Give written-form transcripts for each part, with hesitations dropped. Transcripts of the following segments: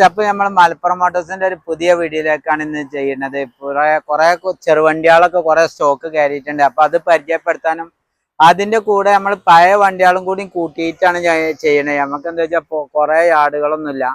അപ്പൊ നമ്മൾ മലപ്പുറം മോട്ടോഴ്സിന്റെ ഒരു പുതിയ വീഡിയോയിലേക്കാണ് ഇന്ന് ചെയ്യുന്നത്. കുറെ ചെറുവണ്ടികളൊക്കെ കുറെ സ്റ്റോക്ക് കയറിയിട്ടുണ്ട്. അപ്പൊ അത് പരിചയപ്പെടുത്താനും അതിന്റെ കൂടെ നമ്മൾ പഴയ വണ്ടികളും കൂടി കൂട്ടിയിട്ടാണ് ചെയ്യണത്. നമുക്ക് എന്താ വെച്ചാൽ കുറെ യാർഡുകളൊന്നുമില്ല.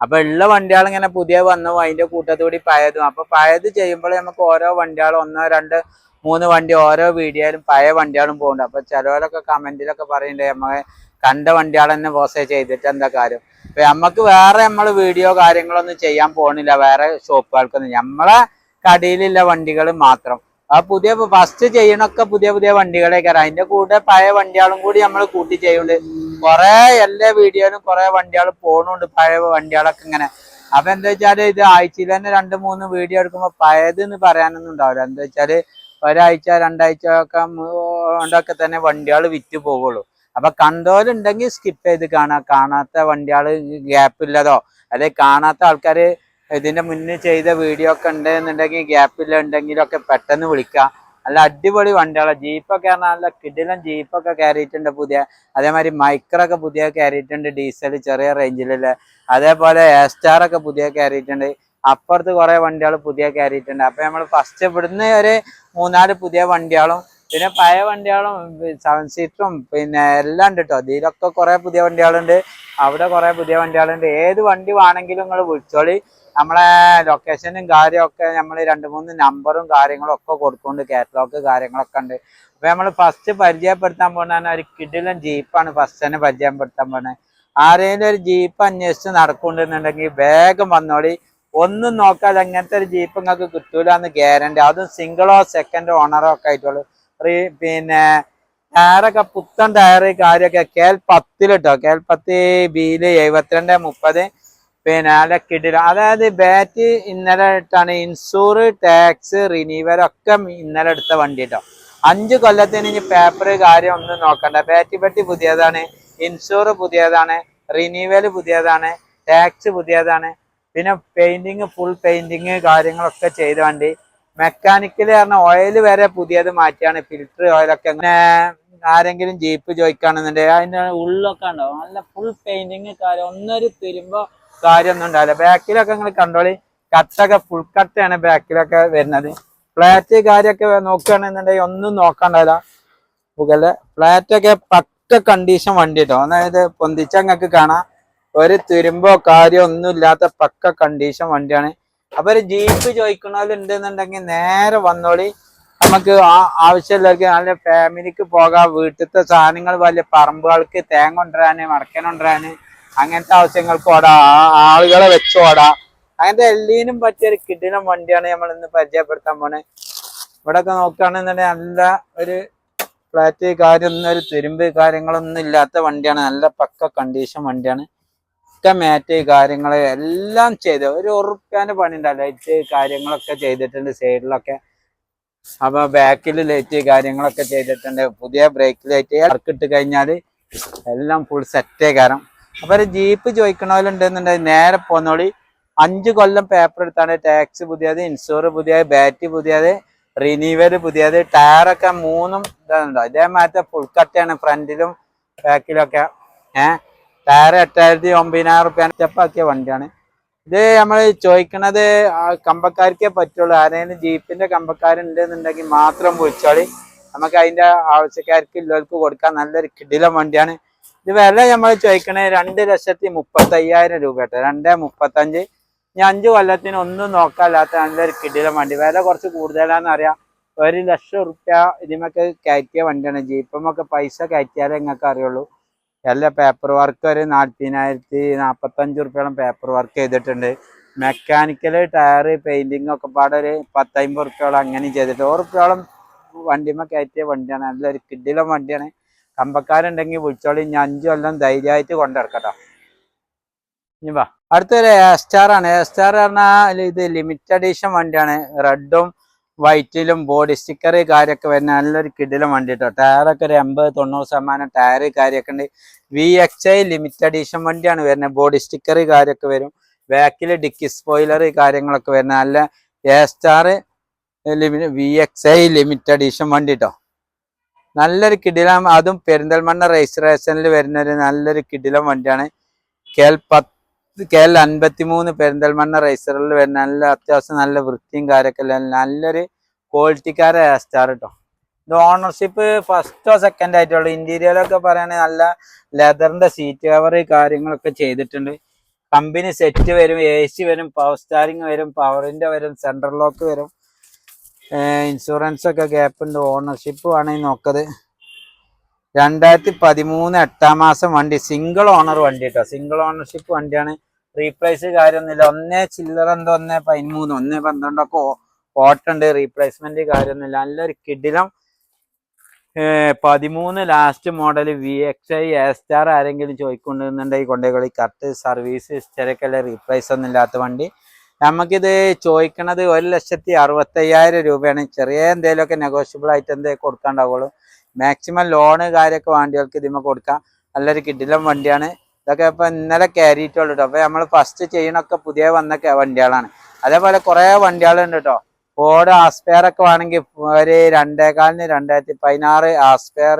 അപ്പൊ ഉള്ള വണ്ടികൾ ഇങ്ങനെ പുതിയ വന്നു, അതിന്റെ കൂട്ടത്തോടി പഴയതും. അപ്പൊ പഴയത് ചെയ്യുമ്പോൾ നമുക്ക് ഓരോ വണ്ടികളും 1, 2, 3 വണ്ടി ഓരോ വീഡിയോയിലും പഴയ വണ്ടികളും പോകുന്നുണ്ട്. അപ്പൊ ചിലവരൊക്കെ കമന്റിലൊക്കെ പറയുന്നുണ്ട് നമ്മളെ കണ്ട വണ്ടികൾ തന്നെ പോസ്റ്റ് ചെയ്തിട്ട് എന്താ കാര്യം. അപ്പൊ നമ്മക്ക് വേറെ വീഡിയോ കാര്യങ്ങളൊന്നും ചെയ്യാൻ പോണില്ല വേറെ ഷോപ്പുകൾക്കൊന്നും. നമ്മളെ കടയിലുള്ള വണ്ടികൾ മാത്രം. ആ പുതിയ ഫസ്റ്റ് ചെയ്യണൊക്കെ പുതിയ വണ്ടികളേക്കാരം. അതിന്റെ കൂടെ പഴയ വണ്ടികളും കൂടി നമ്മൾ കൂട്ടി ചെയ്യുന്നുണ്ട്. കുറെ എല്ലാ വീഡിയോയിലും കുറെ വണ്ടികൾ പോണുണ്ട്, പഴയ വണ്ടികളൊക്കെ ഇങ്ങനെ. അപ്പൊ എന്താ വെച്ചാല് ഇത് ആഴ്ചയിൽ തന്നെ 2, 3 വീഡിയോ എടുക്കുമ്പോ പഴയത് എന്ന് പറയാനൊന്നും ഉണ്ടാവില്ല. എന്താ വെച്ചാല് ഒരാഴ്ച 2 ആഴ്ച കൊണ്ടൊക്കെ തന്നെ വണ്ടികൾ വിറ്റ് പോകുള്ളൂ. അപ്പൊ കണ്ടോലുണ്ടെങ്കിൽ സ്കിപ്പ് ചെയ്ത് കാണാത്ത വണ്ടികള് ഗ്യാപ്പില്ലതോ അല്ലെ കാണാത്ത ആൾക്കാര് ഇതിന്റെ മുന്നേ ചെയ്ത വീഡിയോ ഒക്കെ ഉണ്ടെന്നുണ്ടെങ്കിൽ ഗ്യാപ്പില്ല ഉണ്ടെങ്കിലൊക്കെ പെട്ടെന്ന് വിളിക്കുക. നല്ല അടിപൊളി വണ്ടികളെ ജീപ്പൊക്കെ പറഞ്ഞാൽ നല്ല കിടിലൻ ജീപ്പൊക്കെ കയറിയിട്ടുണ്ട് പുതിയ. അതേമാതിരി മൈക്രൊക്കെ പുതിയ കയറിയിട്ടുണ്ട്, ഡീസൽ ചെറിയ റേഞ്ചിലുള്ള. അതേപോലെ എസ്റ്റാർ ഒക്കെ പുതിയ കയറിയിട്ടുണ്ട്. അപ്പുറത്ത് കുറെ വണ്ടികൾ പുതിയ കയറിയിട്ടുണ്ട്. അപ്പൊ നമ്മൾ ഫസ്റ്റ് ഇവിടുന്ന് ഒരു 3-4 പുതിയ വണ്ടികളും പിന്നെ പഴയ വണ്ടികളും 7 സീറ്ററും പിന്നെ എല്ലാം ഉണ്ട് കേട്ടോ. ഇതിലൊക്കെ കുറെ പുതിയ വണ്ടികളുണ്ട്, അവിടെ കുറെ പുതിയ വണ്ടികളുണ്ട്. ഏത് വണ്ടി വേണമെങ്കിലും നിങ്ങൾ വിളിച്ചോളി. നമ്മളെ ലൊക്കേഷനും കാര്യമൊക്കെ നമ്മൾ 2-3 നമ്പറും കാര്യങ്ങളും ഒക്കെ കൊടുക്കുന്നുണ്ട്. കാറ്റലോഗ് കാര്യങ്ങളൊക്കെ ഉണ്ട്. അപ്പൊ നമ്മൾ ഫസ്റ്റ് പരിചയപ്പെടുത്താൻ പോകുന്ന ഒരു കിടിലൻ ജീപ്പാണ് ഫസ്റ്റ് തന്നെ പരിചയപ്പെടുത്താൻ പോകുന്നത്. ആരെങ്കിലും ഒരു ജീപ്പ് അന്വേഷിച്ച് നടക്കുന്നുണ്ടെന്നുണ്ടെങ്കിൽ വേഗം വന്നോളി. ഒന്നും നോക്കാതെ എങ്ങനത്തെ ഒരു ജീപ്പ് നിങ്ങൾക്ക് കിട്ടൂല എന്ന് ഗ്യാരണ്ടി. അതും സിംഗിളോ സെക്കൻഡോ ഓണറോ ഒക്കെ ആയിട്ടുള്ളൂ. പിന്നെ ടയറൊക്കെ പുത്തൻ ടയറ് കാര്യമൊക്കെ KL10 കേട്ടോ. KL10 ബിയില് 7230 പിന്നെ നല്ല കിടില. അതായത് ബാറ്റ് ഇന്നലെ ഇട്ടാണ്. ഇൻഷൂർ, ടാക്സ്, റിനീവൽ ഒക്കെ ഇന്നലെ എടുത്ത വണ്ടി കേട്ടോ. 5 കൊല്ലത്തിന് ഇനി പേപ്പർ കാര്യം ഒന്നും നോക്കണ്ട. ബാറ്റ് പെട്ടി പുതിയതാണ്, ഇൻഷൂർ പുതിയതാണ്, റിനീവൽ പുതിയതാണ്, ടാക്സ് പുതിയതാണ്. പിന്നെ പെയിന്റിങ് ഫുൾ പെയിന്റിങ് കാര്യങ്ങളൊക്കെ ചെയ്ത വണ്ടി. മെക്കാനിക്കല് പറഞ്ഞ ഓയിൽ വരെ പുതിയത് മാറ്റിയാണ്, ഫിൽറ്റർ ഓയിലൊക്കെ. അങ്ങനെ ആരെങ്കിലും ജീപ്പ് ചോദിക്കുകയാണെന്നുണ്ടെങ്കിൽ അതിന്റെ ഉള്ളൊക്കെ ഉണ്ടാവും നല്ല ഫുൾ പെയിന്റിങ് കാര്യം. ഒന്നൊരു തിരുമ്പോ കാര്യമൊന്നും ഉണ്ടാവില്ല. ബാക്കിലൊക്കെ നിങ്ങൾ കണ്ടോളി, കട്ടൊക്കെ ഫുൾ കട്ടയാണ് ബാക്കിലൊക്കെ വരുന്നത്. ഫ്ലാറ്റ് കാര്യമൊക്കെ നോക്കുകയാണെന്നുണ്ടെങ്കിൽ ഒന്നും നോക്കണ്ടാവില്ല. മുകളിലെ ഫ്ലാറ്റൊക്കെ പക്ക കണ്ടീഷൻ വണ്ടി കേട്ടോ. അതായത് പൊന്തിച്ചങ്ങൾക്ക് കാണാം, ഒരു തിരുമ്പോ കാര്യം ഒന്നും ഇല്ലാത്ത പക്ക കണ്ടീഷൻ വണ്ടിയാണ്. അപ്പൊ ഒരു ജീപ്പ് ചോദിക്കണോലുണ്ടെന്നുണ്ടെങ്കിൽ നേരെ വന്നോളി. നമുക്ക് ആവശ്യമുള്ളവർക്ക് നല്ല ഫാമിലിക്ക് പോകാം. വീട്ടിലത്തെ സാധനങ്ങൾ വലിയ പറമ്പുകൾക്ക് തേങ്ങ കൊണ്ടുവരാന്, മടക്കൻ കൊണ്ടുവരാന്, അങ്ങനത്തെ ആവശ്യങ്ങൾക്ക് ഓടാ, ആളുകളെ വെച്ച് ഓടാ, അങ്ങനത്തെ എല്ലിനും പറ്റിയൊരു കിടിലൻ വണ്ടിയാണ് നമ്മൾ ഇന്ന് പരിചയപ്പെടുത്താൻ പോണേ. ഇവിടെയൊക്കെ നോക്കുകയാണെന്നുണ്ടെങ്കിൽ നല്ല ഒരു ഫ്ലാറ്റ് കാര്യമൊന്നും ഒരു തിരുമ്പ് കാര്യങ്ങളൊന്നും ഇല്ലാത്ത വണ്ടിയാണ്. നല്ല പക്ക കണ്ടീഷൻ വണ്ടിയാണ്. ഒക്കെ മാറ്റ് കാര്യങ്ങൾ എല്ലാം ചെയ്ത് ഒരു ഉറുപ്പ്യാന്റെ പണി ഉണ്ടല്ലോ. ലൈറ്റ് കാര്യങ്ങളൊക്കെ ചെയ്തിട്ടുണ്ട് സൈഡിലൊക്കെ. അപ്പൊ ബാക്കിൽ ലൈറ്റ് കാര്യങ്ങളൊക്കെ ചെയ്തിട്ടുണ്ട്. പുതിയ ബ്രേക്ക് ലൈറ്റ് വർക്ക് ഇട്ട് കഴിഞ്ഞാൽ എല്ലാം ഫുൾ സെറ്റേ കാരണം. അപ്പൊ ഒരു ജീപ്പ് ചോദിക്കണോലുണ്ടെന്നുണ്ടെങ്കിൽ നേരെ പോന്നോളി. 5 കൊല്ലം പേപ്പർ എടുത്താണ്. ടാക്സ് പുതിയത്, ഇൻഷൂർ പുതിയത്, ബാറ്റ് പുതിയത്, റിനീവൽ പുതിയത്. ടയറൊക്കെ 3 ഇതുണ്ടോ ഇതേമാറ്റം ഫുൾ കട്ടയാണ് ഫ്രണ്ടിലും ബാക്കിലൊക്കെ. ടയർ 8,000-9,000 റുപ്യ സ്റ്റെപ്പാക്കിയ വണ്ടിയാണ് ഇത്. നമ്മൾ ചോദിക്കണത് കമ്പക്കാർക്കേ പറ്റുള്ളൂ. ആരെങ്കിലും ജീപ്പിന്റെ കമ്പക്കാരുണ്ടെന്നുണ്ടെങ്കിൽ മാത്രം വിളിച്ചോളി. നമുക്ക് അതിന്റെ ആവശ്യക്കാർക്ക് ഇല്ലവർക്ക് കൊടുക്കാൻ നല്ലൊരു കിടിലൻ വണ്ടിയാണ് ഇത്. വില നമ്മൾ ചോദിക്കണേ 2,35,000 രൂപ കേട്ടോ. 2,35,000. ഇനി 5 കൊല്ലത്തിന് ഒന്നും നോക്കാല്ലാത്ത നല്ലൊരു കിടിലൻ വണ്ടി. വില കുറച്ച് കൂടുതലാന്ന് അറിയാം. 1,00,000 റുപ്യ ഇതിമൊക്കെ കയറ്റിയ വണ്ടിയാണ്. ജീപ്പമൊക്കെ പൈസ കയറ്റിയാലേ നിങ്ങൾക്ക് അറിയുള്ളൂ. എല്ലാ പേപ്പർ വർക്ക് ഒരു 40,045 റുപ്യോളം പേപ്പർ വർക്ക് ചെയ്തിട്ടുണ്ട്. മെക്കാനിക്കല് ടയറ് പെയിന്റിങ് ഒക്കെ പാടെ ഒരു 10-50 റുപ്യോളം അങ്ങനെ ചെയ്തിട്ട് 100 റുപ്യോളം വണ്ടിമ കയറ്റിയ വണ്ടിയാണ്. നല്ലൊരു കിടിലൻ വണ്ടിയാണ്. കമ്പക്കാരുണ്ടെങ്കിൽ വിളിച്ചോളി. ഇനി 5 കൊല്ലം ധൈര്യമായിട്ട് കൊണ്ടിറക്കട്ടോ. ഇനി വാ അടുത്തൊരു എസ്റ്റാർ ആണ്. എസ്റ്റാർ പറഞ്ഞാൽ ഇത് ലിമിറ്റഡ് എഡിഷൻ വണ്ടിയാണ്. റെഡും വൈറ്റിലും ബോഡി സ്റ്റിക്കർ കാര്യമൊക്കെ വരുന്ന നല്ലൊരു കിടിലൻ വണ്ടി കേട്ടോ. ടയറൊക്കെ ഒരു 80-90% ടയർ കാര്യമൊക്കെ ഉണ്ട്. VXI ലിമിറ്റഡ് എഡിഷൻ വണ്ടിയാണ് വരുന്നത്. ബോഡി സ്റ്റിക്കർ കാര്യമൊക്കെ വരും. ബാക്കിൽ ഡിക്കി സ്പോയിലർ കാര്യങ്ങളൊക്കെ വരുന്ന നല്ല എസ്റ്റാർ VXI ലിമിറ്റഡ് എഡിഷൻ വണ്ടി കേട്ടോ. നല്ലൊരു കിടിലം. അതും പെരിന്തൽമണ്ണ രജിസ്ട്രേഷനിൽ വരുന്ന ഒരു നല്ലൊരു കിടിലം വണ്ടിയാണ്. KL10 KL 53 പെരിന്തൽമണ്ണ റൈസറിൽ വരുന്ന നല്ല അത്യാവശ്യം നല്ല വൃത്തിയും കാര്യമൊക്കെ നല്ലൊരു ക്വാളിറ്റിക്കാരെ സ്റ്റാർ കേട്ടോ. ഇത് ഓണർഷിപ്പ് ഫസ്റ്റോ സെക്കൻഡ് ആയിട്ടുള്ളൂ. ഇന്റീരിയലൊക്കെ പറയുകയാണെങ്കിൽ നല്ല ലെതറിന്റെ സീറ്റ് കവർ കാര്യങ്ങളൊക്കെ ചെയ്തിട്ടുണ്ട്. കമ്പനി സെറ്റ് വരും, AC വരും, പവർ സ്റ്റാരിങ് വരും, പവറിന്റെ വരും, സെൻട്രൽ ലോക്ക് വരും, ഇൻഷുറൻസ് ഒക്കെ ഗ്യാപ്പ് ഉണ്ട്. ഓണർഷിപ്പ് വേണമെങ്കിൽ നോക്കത് 2013 8-ാം മാസം വണ്ടി, സിംഗിൾ ഓണർ വണ്ടി കേട്ടോ. സിംഗിൾ ഓണർഷിപ്പ് വണ്ടിയാണ്. റീപ്ലേസ് കാര്യമൊന്നുമില്ല. 1 ചില്ലറ എന്തോ 1-13 1-12 ഒക്കെ ഓട്ടുണ്ട്. റീപ്ലേസ്മെന്റ് കാര്യമൊന്നുമില്ല. നല്ലൊരു കിടിലം 13 ലാസ്റ്റ് മോഡൽ VXi A-Star ആരെങ്കിലും ചോദിക്കൊണ്ടിരുന്നുണ്ടെങ്കിൽ കൊണ്ടുപോയി. കറക്റ്റ് സർവീസ് ഹിസ്റ്ററിക്കല്ല, റീപ്ലേസ് ഒന്നും ഇല്ലാത്ത വണ്ടി. നമുക്കിത് ചോദിക്കണത് 1,65,000 രൂപയാണ്. ചെറിയ എന്തെങ്കിലുമൊക്കെ നെഗോഷ്യബിൾ ആയിട്ട് എന്തെങ്കിലും കൊടുക്കാണ്ടാവുള്ളൂ. മാക്സിമം ലോണ് കാര്യമൊക്കെ വണ്ടികൾക്ക് ഇതിമ്മ കൊടുക്കാം. നല്ലൊരു കിടിലം വണ്ടിയാണ്. ഇതൊക്കെ ഇപ്പൊ ഇന്നലെ കയറിയിട്ടുള്ളൂ കേട്ടോ. അപ്പൊ നമ്മൾ ഫസ്റ്റ് ചെയ്യണൊക്കെ പുതിയ വന്ന വണ്ടികളാണ്. അതേപോലെ കുറെ വണ്ടികളുണ്ട് കേട്ടോ. ഫോർഡ് ആസ്പെയർ ഒക്കെ വേണമെങ്കിൽ ഒരു 2.25 2016 ആസ്പെയർ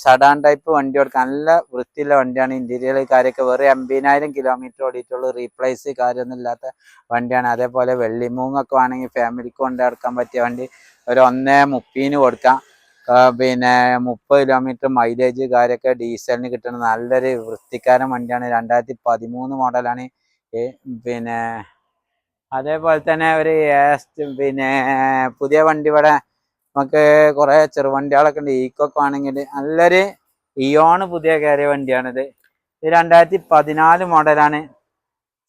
സഡാൻ ടൈപ്പ് വണ്ടി കൊടുക്കാം. നല്ല വൃത്തിയുള്ള വണ്ടിയാണ്. ഇന്റീരിയർ കാര്യമൊക്കെ വെറും 80,000 കിലോമീറ്റർ ഓടിയിട്ടുള്ളൂ. റീപ്ലേസ് കാര്യമൊന്നും ഇല്ലാത്ത വണ്ടിയാണ്. അതേപോലെ വെള്ളിമൂങ്ങൊക്കെ വേണമെങ്കിൽ ഫാമിലിക്ക് കൊണ്ട് നടക്കാൻ പറ്റിയ വണ്ടി ഒരു 1.30 കൊടുക്കാം. പിന്നെ 30 കിലോമീറ്റർ മൈലേജ് കാര്യമൊക്കെ ഡീസലിന് കിട്ടുന്ന നല്ലൊരു വൃത്തിക്കാരൻ വണ്ടിയാണ്. 2013 മോഡലാണ്. പിന്നെ അതേപോലെ തന്നെ ഒരു പിന്നെ പുതിയ വണ്ടി ഇവിടെ നമുക്ക് കുറെ ചെറുവണ്ടികളൊക്കെ ഉണ്ട്. ഈക്കൊക്കെ ആണെങ്കിൽ നല്ലൊരു ഇയോണ് പുതിയ കയറിയ വണ്ടിയാണിത്. ഇത് 2014 മോഡലാണ്.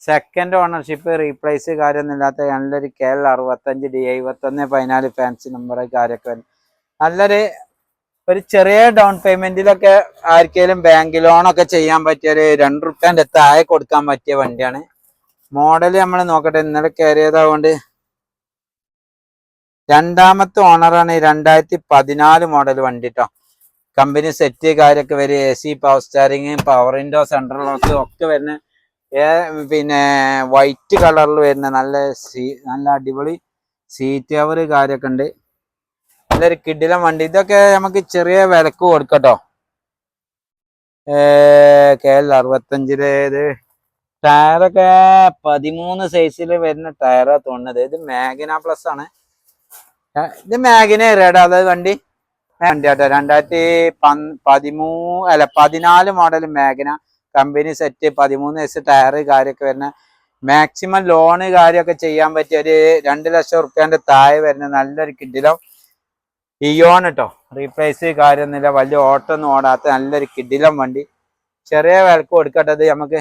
സെക്കൻഡ് ഓണർഷിപ്പ്, റീപ്ലേസ് കാര്യമൊന്നും ഇല്ലാത്ത നല്ലൊരു KL 65 D 7114 ഫാൻസി നമ്പർ കാര്യമൊക്കെ നല്ലൊരു ഒരു ചെറിയ ഡൗൺ പേയ്മെന്റിലൊക്കെ ആർക്കെങ്കിലും ബാങ്ക് ലോണൊക്കെ ചെയ്യാൻ പറ്റിയ ഒരു 2 റുപ്യന്റെ താഴെ കൊടുക്കാൻ പറ്റിയ വണ്ടിയാണ്. മോഡൽ നമ്മൾ നോക്കട്ടെ. ഇന്നലെ കയറിയതാകൊണ്ട് 2ാമത്തെ ഓണറാണ്. 2014 മോഡൽ വണ്ടി കേട്ടോ. കമ്പനി സെറ്റ് കാര്യമൊക്കെ വരും. AC, power steering, power window, central lock ഒക്കെ വരുന്ന പിന്നെ വൈറ്റ് കളറിൽ വരുന്ന നല്ല അടിപൊളി സീറ്റ് കവർ കാര്യമൊക്കെ ഉണ്ട്. നല്ലൊരു കിടിലം വണ്ടി. ഇതൊക്കെ നമുക്ക് ചെറിയ വിലക്ക് കൊടുക്കട്ടോ. KL 65 ടയറൊക്കെ 13 സൈസിൽ വരുന്ന ടയറാ തോന്നുന്നത്. ഇത് മാഗ്ന പ്ലസ് ആണ്. ഇത് മാഗ്ന റേഡാ അതായത് വണ്ടി ആട്ടോ. 2014 മോഡൽ മാഗ്ന കമ്പനി സെറ്റ് 13 വയസ്സ് ടയർ കാര്യമൊക്കെ വരുന്ന മാക്സിമം ലോണ് കാര്യമൊക്കെ ചെയ്യാൻ പറ്റിയ ഒരു 2 ലക്ഷം റുപ്യന്റെ താഴെ വരുന്ന നല്ലൊരു കിടിലം ഇയോൺ കേട്ടോ. റീപ്ലേസ് കാര്യമൊന്നുമില്ല. വലിയ ഓട്ടൊന്നും ഓടാത്ത നല്ലൊരു കിടിലം വണ്ടി. ചെറിയ വിലക്ക് കൊടുക്കട്ടത് നമുക്ക്.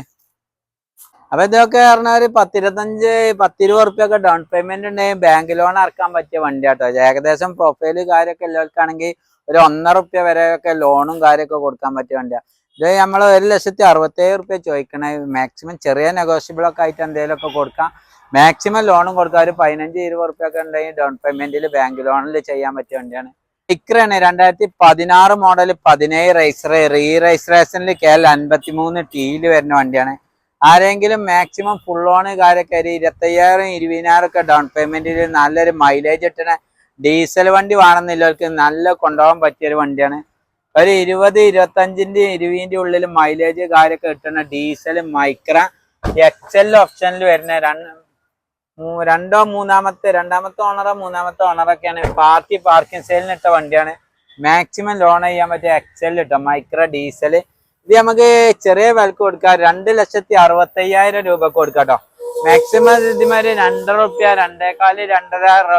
അപ്പൊ ഇതൊക്കെ പറഞ്ഞാൽ ഒരു 10-20 റുപ്യൊക്കെ ഡൗൺ പേയ്മെന്റ് ഉണ്ടെങ്കിൽ ബാങ്ക് ലോൺ ഇറക്കാൻ പറ്റിയ വണ്ടി കേട്ടോ. ഏകദേശം പ്രൊഫൈല് കാര്യമൊക്കെ എല്ലാവർക്കാണെങ്കിൽ ഒരു 1.5 റുപ്യ വരെയൊക്കെ ലോണും കാര്യമൊക്കെ കൊടുക്കാൻ പറ്റിയ വണ്ടിയാണ്. ഇത് നമ്മൾ 1,67,000 റുപ്യ ചോദിക്കണേ. മാക്സിമം ചെറിയ നെഗോഷ്യബിൾ ഒക്കെ ആയിട്ട് എന്തെങ്കിലുമൊക്കെ കൊടുക്കാം. മാക്സിമം ലോണും കൊടുക്കാം. ഒരു 15-20 റുപ്യൊക്കെ ഉണ്ടെങ്കിൽ ഡൗൺ പേയ്മെന്റിൽ ബാങ്ക് ലോണിൽ ചെയ്യാൻ പറ്റിയ വണ്ടിയാണ്. ഇക്രാണ് 2016 മോഡൽ 17 റൈസർ റീറൈസ്ട്രേഷനിൽ KL 53 Tയിൽ വരുന്ന വണ്ടിയാണ്. ആരെങ്കിലും മാക്സിമം ഫുൾ ഓണ് കാര്യമൊക്കെ 25,000-20,000 ഒക്കെ ഡൗൺ പേയ്മെന്റിൽ നല്ലൊരു മൈലേജ് കിട്ടുന്ന ഡീസൽ വണ്ടി വേണമെന്നില്ലവർക്ക് നല്ല കൊണ്ടുപോകാൻ പറ്റിയൊരു വണ്ടിയാണ്. ഒരു 20-25-20 ഉള്ളിൽ മൈലേജ് കാര്യമൊക്കെ കിട്ടുന്ന ഡീസൽ മൈക്ര XL ഓപ്ഷനിൽ വരുന്ന രണ്ടാമത്തെ ഓണറൊക്കെയാണ്. പാർക്കിംഗ് സെയിലിന് ഇട്ട വണ്ടിയാണ്. മാക്സിമം ലോൺ ചെയ്യാൻ പറ്റിയ XL ഇട്ടോ. Micra diesel. ഇത് നമുക്ക് ചെറിയ വിലക്ക് കൊടുക്കാം. 2,65,000 രൂപക്ക് കൊടുക്കാം കേട്ടോ. മാക്സിമം ഇതുമാതിരി 2 റുപ്യ 2.25-2.5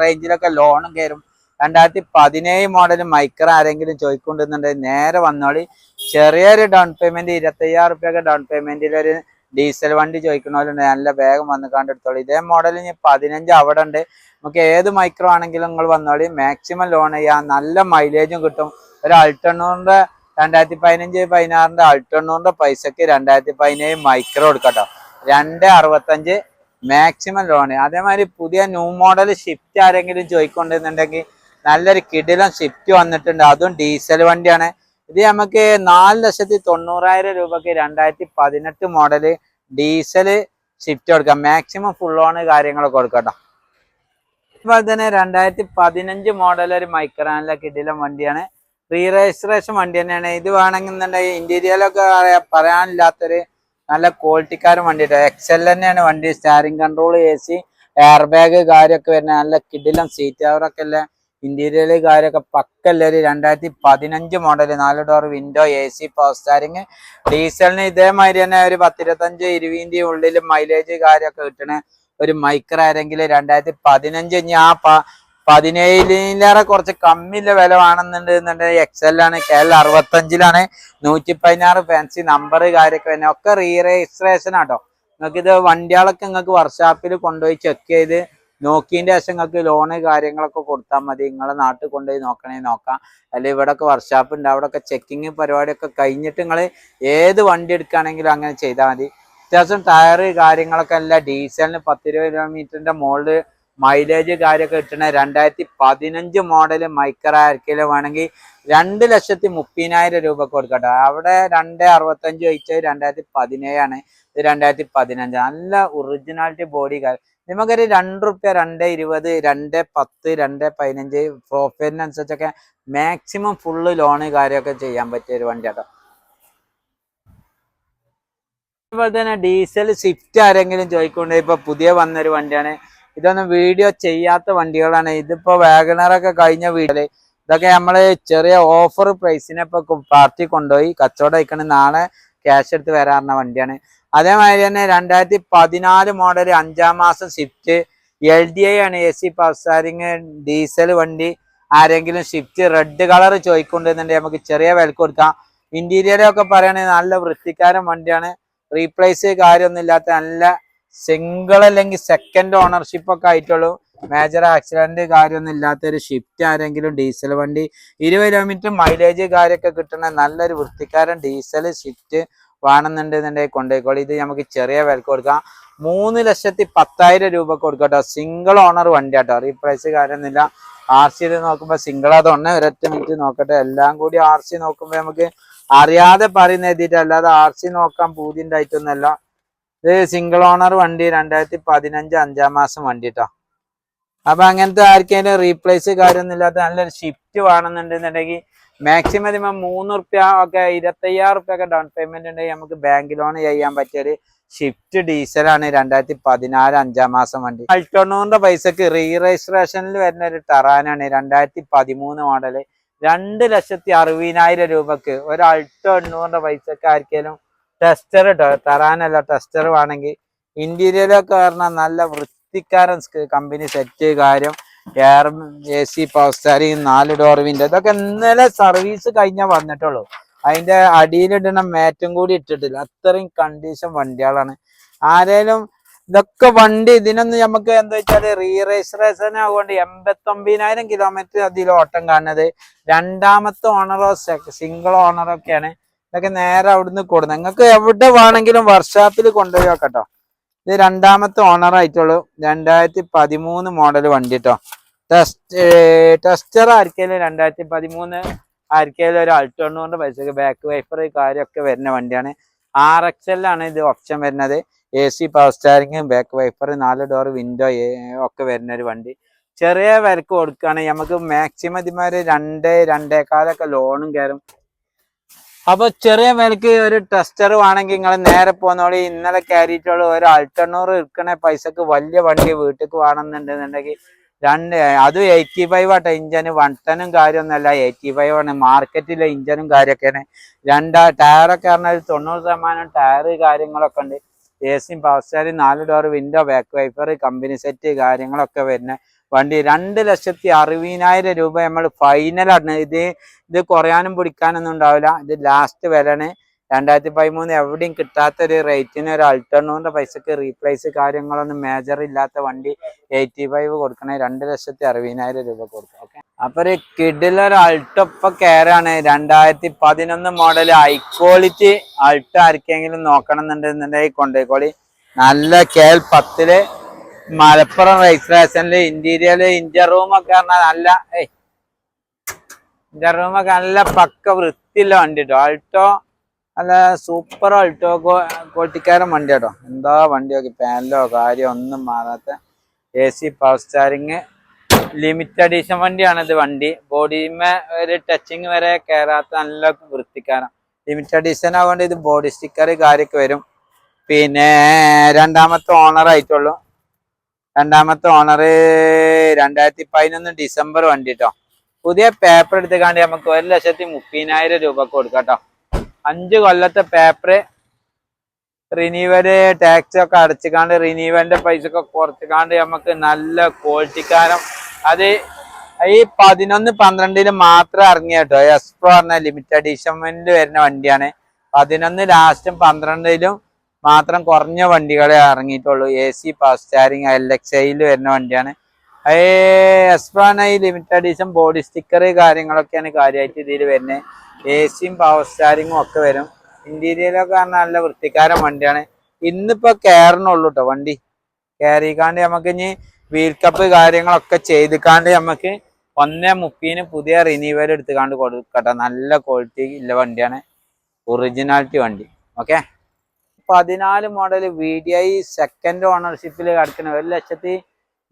റേഞ്ചിലൊക്കെ ലോണും കയറും. 2017 മോഡൽ മൈക്ര ആരെങ്കിലും ചോദിക്കൊണ്ടിരുന്നുണ്ടെങ്കിൽ നേരെ വന്നോളി. ചെറിയൊരു ഡൗൺ പേയ്മെന്റ് 25,000 റുപ്യൊക്കെ ഡൗൺ പേയ്മെന്റിൽ ഒരു ഡീസൽ വണ്ടി ചോദിക്കണമല്ലോ. നല്ല വേഗം വന്ന് കണ്ടെടുത്തോളൂ. ഇതേ മോഡൽ 15 അവിടെ ഉണ്ട്. നമുക്ക് ഏത് മൈക്രോ ആണെങ്കിലും നിങ്ങൾ വന്നോളി. മാക്സിമം ലോൺ ചെയ്യാം. നല്ല മൈലേജും കിട്ടും. ഒരു അൾട്ടണ്ണൂറിന്റെ 2015-16 അൾട്ടണ്ണൂറിന്റെ പൈസക്ക് 2017 മൈക്രോ കൊടുക്കട്ടോ. 2.65 മാക്സിമം ലോണ്. അതേമാതിരി പുതിയ ന്യൂ മോഡൽ ഷിഫ്റ്റ് ആരെങ്കിലും ചോദിക്കൊണ്ടിരുന്നുണ്ടെങ്കിൽ നല്ലൊരു കിടിലം ഷിഫ്റ്റ് വന്നിട്ടുണ്ട്. അതും ഡീസൽ വണ്ടിയാണ്. ഇത് നമുക്ക് 4,90,000 രൂപക്ക് 2018 മോഡല് ഡീസല് ഷിഫ്റ്റ് കൊടുക്കാം. മാക്സിമം ഫുൾ ഓണ് കാര്യങ്ങളൊക്കെ കൊടുക്കട്ടോ. അതുപോലെ തന്നെ 2015 മോഡൽ ഒരു മൈക്രാനിലെ കിടിലം വണ്ടിയാണ്. റീ രജിസ്ട്രേഷൻ വണ്ടി തന്നെയാണ്. ഇത് വേണമെന്നുണ്ടെങ്കിൽ ഇന്റീരിയലൊക്കെ പറയാനില്ലാത്തൊരു നല്ല ക്വാളിറ്റിക്കാരൻ വണ്ടിട്ടോ. എക്സൽ തന്നെയാണ് വണ്ടി. Steering control, AC, air bag കാര്യമൊക്കെ വരുന്ന നല്ല കിടിലം സീറ്റ് കവറൊക്കെ അല്ലേ. ഇന്റീരിയല് കാര്യമൊക്കെ പക്കല്ലേ. ഒരു 2015 model, 4 door window, AC, power steering. ഡീസലിന് ഇതേമാതിരി തന്നെ ഒരു 10-25-20 ഉള്ളിൽ മൈലേജ് കാര്യമൊക്കെ കിട്ടണ ഒരു മൈക്ര ആരെങ്കിലും 2015 ഇനി ആ 17 കുറച്ച് കമ്മിയുള്ള വില വേണമെന്നുണ്ടെന്നുണ്ടെങ്കിൽ എക്സലാണ്. KL65 116 ഫാൻസി നമ്പർ കാര്യമൊക്കെ തന്നെ ഒക്കെ രജിസ്ട്രേഷൻ ആട്ടോ. നിങ്ങൾക്ക് ഇത് വണ്ടികളൊക്കെ നിങ്ങൾക്ക് വർക്ക്ഷോപ്പിൽ കൊണ്ടുപോയി ചെക്ക് ചെയ്ത് നോക്കിയതിന്റെ ശേഷം നിങ്ങൾക്ക് ലോണ് കാര്യങ്ങളൊക്കെ കൊടുത്താൽ മതി. നിങ്ങളെ നാട്ടിൽ കൊണ്ടുപോയി നോക്കാം. അല്ലെങ്കിൽ ഇവിടെയൊക്കെ വർക്ക്ഷോപ്പ് ഉണ്ട്, അവിടെയൊക്കെ ചെക്കിങ് പരിപാടിയൊക്കെ കഴിഞ്ഞിട്ട് നിങ്ങൾ ഏത് വണ്ടി എടുക്കുകയാണെങ്കിലും അങ്ങനെ ചെയ്താൽ മതി. അത്യാവശ്യം ടയറ് കാര്യങ്ങളൊക്കെ അല്ല. ഡീസലിന് 10-20 കിലോമീറ്ററിന്റെ മുകളിൽ മൈലേജ് കാര്യമൊക്കെ കിട്ടണ 2015 മോഡൽ മൈക്ര ആർക്കെങ്കിലും വേണമെങ്കിൽ 2,30,000 രൂപ കൊടുക്കട്ടെ. അവിടെ 2,65 ചോദിച്ചത് 2017 ഇത് 2015. നല്ല ഒറിജിനാലിറ്റി ബോഡി കാര്യം. നമുക്കൊരു ₹2, 2.20, 2.10, 2.15 പ്രൊഫൈലിനനുസരിച്ചൊക്കെ മാക്സിമം ഫുള്ള് ലോണ് കാര്യമൊക്കെ ചെയ്യാൻ പറ്റിയ ഒരു വണ്ടിയാട്ടോ. അതുപോലെ തന്നെ ഡീസൽ സ്വിഫ്റ്റ് ആരെങ്കിലും ചോദിക്കൊണ്ട് ഇപ്പൊ പുതിയ വന്നൊരു വണ്ടിയാണ്. ഇതൊന്നും വീഡിയോ ചെയ്യാത്ത വണ്ടികളാണ്. ഇതിപ്പോ വാഗണറൊക്കെ കഴിഞ്ഞ വീഡിയോയില് ഇതൊക്കെ നമ്മള് ചെറിയ ഓഫർ പ്രൈസിനെ ഇപ്പൊ പാർട്ടി കൊണ്ടുപോയി കച്ചവടം അയക്കണ, നാളെ ക്യാഷ് എടുത്ത് വരാറുന്ന വണ്ടിയാണ്. അതേമാതിരി തന്നെ 2014 മോഡൽ 5ാം മാസം സ്വിഫ്റ്റ് LDI ആണ്. AC, പവർ സ്റ്റാരിങ്, ഡീസൽ വണ്ടി. ആരെങ്കിലും സ്വിഫ്റ്റ് റെഡ് കളർ ചോദിക്കൊണ്ടിരുന്നുണ്ടെങ്കിൽ നമുക്ക് ചെറിയ വിലക്ക് കൊടുക്കാം. ഇന്റീരിയറൊക്കെ പറയുകയാണെങ്കിൽ നല്ല വൃത്തിക്കാരൻ വണ്ടിയാണ്. റീപ്ലേസ് കാര്യമൊന്നും ഇല്ലാത്ത നല്ല സിംഗിൾ അല്ലെങ്കിൽ സെക്കൻഡ് ഓണർഷിപ്പ് ഒക്കെ ആയിട്ടുള്ളൂ. മേജർ ആക്സിഡന്റ് കാര്യമൊന്നും ഇല്ലാത്ത ഒരു സ്വിഫ്റ്റ് ആരെങ്കിലും ഡീസൽ വണ്ടി 20 കിലോമീറ്റർ മൈലേജ് കാര്യമൊക്കെ കിട്ടുന്ന നല്ലൊരു വൃത്തിക്കാരൻ ഡീസൽ സ്വിഫ്റ്റ് വേണമെന്നുണ്ടെന്നുണ്ടെങ്കിൽ കൊണ്ടുപോയിക്കോളൂ. ഇത് നമുക്ക് ചെറിയ വിലക്ക് കൊടുക്കാം. 3,10,000 രൂപ കൊടുക്കട്ടോ. സിംഗിൾ ഓണർ വണ്ടി ആട്ടോ. റീപ്ലേസ് കാര്യമൊന്നുമില്ല. RC നോക്കുമ്പോ സിംഗിൾ അതൊന്നെ. ഒരൊറ്റ മിനിറ്റ് നോക്കട്ടെ. എല്ലാം കൂടി RC നോക്കുമ്പോ നമുക്ക് അറിയാതെ പറയുന്ന എഴുതിയിട്ട് അല്ലാതെ RC നോക്കാൻ പൂതി ഉണ്ടായിട്ടൊന്നല്ല. ഇത് സിംഗിൾ ഓണർ വണ്ടി 2015 5ാം മാസം വണ്ടി കേട്ടോ. അപ്പൊ അങ്ങനത്തെ ആർക്കെങ്കിലും റീപ്ലേസ് കാര്യമൊന്നും ഇല്ലാത്ത നല്ലൊരു ഷിഫ്റ്റ് വേണമെന്നുണ്ടെന്നുണ്ടെങ്കിൽ മാക്സിമം ₹3 ഒക്കെ 25,000 ഒക്കെ ഡൗൺ പേയ്മെന്റ് ഉണ്ടെങ്കിൽ നമുക്ക് ബാങ്ക് ലോൺ ചെയ്യാൻ പറ്റിയൊരു ഷിഫ്റ്റ് ഡീസലാണ് 2014 5ാം മാസം വണ്ടി. അൾട്ടോണൂറിന്റെ പൈസക്ക് റീ രജിസ്ട്രേഷനിൽ വരുന്ന ഒരു ടറാനാണ് 2013 മോഡല് 2,60,000 രൂപക്ക്. ഒരു അൾട്ടോ 800 പൈസക്ക് ആർക്കെങ്കിലും ടെസ്റ്റർ കേട്ടോ, ടറാനല്ല ടെസ്റ്റർ വേണമെങ്കിൽ. ഇന്റീരിയലൊക്കെ പറഞ്ഞാൽ നല്ല വൃത്തിക്കാരൻ കമ്പനി സെറ്റ് കാര്യം. Air AC, power steering, 4 door window. ഇതൊക്കെ ഇന്നലെ സർവീസ് കഴിഞ്ഞാൽ വന്നിട്ടുള്ളൂ. അതിന്റെ അടിയിലിടണ മാറ്റും കൂടി ഇട്ടിട്ടില്ല. അത്രയും കണ്ടീഷൻ വണ്ടികളാണ്. ആരേലും ഇതൊക്കെ വണ്ടി ഇതിനൊന്നും നമുക്ക് എന്താ വെച്ചാല് റീ രജിസ്ട്രേഷൻ ആകൊണ്ട് 89,000 കിലോമീറ്റർ അതിൽ ഓട്ടം കാണുന്നത്. 2ാമത്തെ ഓണറോ സിംഗിൾ ഓണറോ ഒക്കെയാണ്. ഇതൊക്കെ നേരെ അവിടുന്ന് കൊടുക്കുന്നത്. നിങ്ങൾക്ക് എവിടെ വേണമെങ്കിലും വർക്ക്ഷോപ്പിൽ കൊണ്ടുപോയി നോക്കട്ടോ. ഇത് 2ാമത്തെ ഓണർ ആയിട്ടുള്ളൂ. 2013 മോഡൽ വണ്ടി കേട്ടോ. ടെസ്റ്റർ ആർക്കെങ്കിലും 2013 ആർക്കെങ്കിലും ഒരു അൾട്ടോ 800 പൈസക്ക് ബാക്ക് വൈപ്പർ കാര്യമൊക്കെ വരുന്ന വണ്ടിയാണ്. RXL ആണ് ഇത് ഓപ്ഷൻ വരുന്നത്. AC, power steering, back wiper, 4 door window ഒക്കെ വരുന്ന ഒരു വണ്ടി. ചെറിയ വിലക്ക് കൊടുക്കുകയാണെങ്കിൽ നമുക്ക് മാക്സിമം ഇതിമാര് 2-2.25 ലോണും കയറും. അപ്പൊ ചെറിയ വിലക്ക് ഒരു ടെസ്റ്റർ വേണമെങ്കിൽ നിങ്ങൾ നേരെ പോന്നോളി. ഇന്നലെ കയറിയിട്ടുള്ള ഒരു അൾട്ടോ 800 എടുക്കണ പൈസക്ക് വലിയ വണ്ടി വീട്ടിലേക്ക് വേണമെന്നുണ്ടെന്നുണ്ടെങ്കിൽ അത് 85 ആട്ടോ. ഇഞ്ചന് 110 കാര്യമൊന്നുമല്ല, 85 ആണ്. മാർക്കറ്റിലെ ഇഞ്ചനും കാര്യമൊക്കെയാണ്. ടയറൊക്കെ പറഞ്ഞാൽ 90% ടയർ കാര്യങ്ങളൊക്കെ ഉണ്ട്. AC, power steering, 4 door window, back wiper, company set കാര്യങ്ങളൊക്കെ വരുന്ന വണ്ടി. 2,60,000 രൂപ നമ്മൾ ഫൈനലാണ്. ഇത് കുറയാനും പിടിക്കാനൊന്നും ഉണ്ടാവില്ല. ഇത് ലാസ്റ്റ് വിലയാണ്. 2013 എവിടെയും കിട്ടാത്തൊരു റേറ്റിന് ഒരു അൾട്ടോ 800 പൈസക്ക് റീപ്ലേസ് കാര്യങ്ങളൊന്നും മേജർ ഇല്ലാത്ത വണ്ടി 85 കൊടുക്കണേ. 2,60,000 രൂപ കൊടുക്കും. ഓക്കെ. അപ്പൊ ഒരു കിഡിലൊരു അൾട്ടോ ഇപ്പൊ കയറാണ്. 2011 മോഡൽ ഹൈ ക്വാളിറ്റി അൾട്ടോ ആർക്കെങ്കിലും നോക്കണം എന്നുണ്ടെന്നുണ്ടെങ്കിൽ കൊണ്ടുപോയിക്കോളി. നല്ല KL10 മലപ്പുറം രജിസ്ട്രേഷനില് ഇന്റീരിയർ റൂമൊക്കെ പറഞ്ഞാൽ നല്ല ഇന്റീരിയർ റൂമൊക്കെ നല്ല പക്ക വൃത്തിയുള്ള വണ്ടി കേട്ടോ. അൾട്ടോ നല്ല സൂപ്പർ അൾട്ടോ ക്വാളിറ്റിക്കാരൻ വണ്ടി കേട്ടോ. എന്താ വണ്ടി നോക്കി, പാനലോ കാര്യമോ ഒന്നും മാറാത്ത AC, power steering, limited edition വണ്ടിയാണിത്. വണ്ടി ബോഡിമേ ഒരു ടച്ചിങ് വരെ കയറാത്ത നല്ല വൃത്തിക്കാരൻ. ലിമിറ്റഡ് എഡിഷൻ ആവുകൊണ്ട് ഇത് ബോഡി സ്റ്റിക്കർ കാര്യമൊക്കെ വരും. പിന്നെ രണ്ടാമത്തെ ഓണർ ആയിട്ടുള്ളൂ. രണ്ടാമത്തെ ഓണർ 2011 ഡിസംബർ വണ്ടി കേട്ടോ. പുതിയ പേപ്പർ എടുത്തുകാണ്ട് നമുക്ക് 1,30,000 രൂപക്ക് കൊടുക്കാം കേട്ടോ. 5 കൊല്ലത്തെ പേപ്പർ, റിന്യൂവല് ടാക്സ് ഒക്കെ അടച്ചുകാണ്ട് റിന്യൂവലിന്റെ പൈസ ഒക്കെ കുറച്ചുകാണ്ട് നമുക്ക് നല്ല ക്വാളിറ്റിക്കാരം. അത് ഈ 11-12 മാത്രം ഇറങ്ങിയ കേട്ടോ. എക്സ്പ്രോ പറഞ്ഞ ലിമിറ്റഡ് എഡിഷനിൽ വരുന്ന വണ്ടിയാണ്. 11 ലാസ്റ്റും 12 മാത്രം കുറഞ്ഞ വണ്ടികളെ ഇറങ്ങിയിട്ടുള്ളൂ. AC പവർ സ്റ്റാരിങ് LXI വരുന്ന വണ്ടിയാണ്. എക്സ്പ്രോ ഈ ലിമിറ്റഡ് എഡിഷൻ ബോഡി സ്റ്റിക്കർ കാര്യങ്ങളൊക്കെയാണ് കാര്യമായിട്ട് ഇതിൽ വരുന്നത്. ACയും പവർ സ്റ്റാരിങ്ങും ഒക്കെ വരും. ഇന്റീരിയലൊക്കെ പറഞ്ഞാൽ നല്ല വൃത്തിക്കാരൻ വണ്ടിയാണ്. ഇന്നിപ്പോ കയറണുള്ളൂ കേട്ടോ. വണ്ടി കയറിക്കാണ്ട് നമുക്ക് ഇനി വീൽ കപ്പ് കാര്യങ്ങളൊക്കെ ചെയ്തിക്കാണ്ട് നമുക്ക് 1,30,000 പുതിയ റിന്യൂവൽ എടുത്തുകാണ്ട് കൊടുക്കട്ടെ. നല്ല ക്വാളിറ്റി ഉള്ള വണ്ടിയാണ്, ഒറിജിനാലിറ്റി വണ്ടി. ഓക്കെ, 14 മോഡൽ VDI സെക്കൻഡ് ഓണർഷിപ്പിൽ കിടക്കുന്ന 1,20,000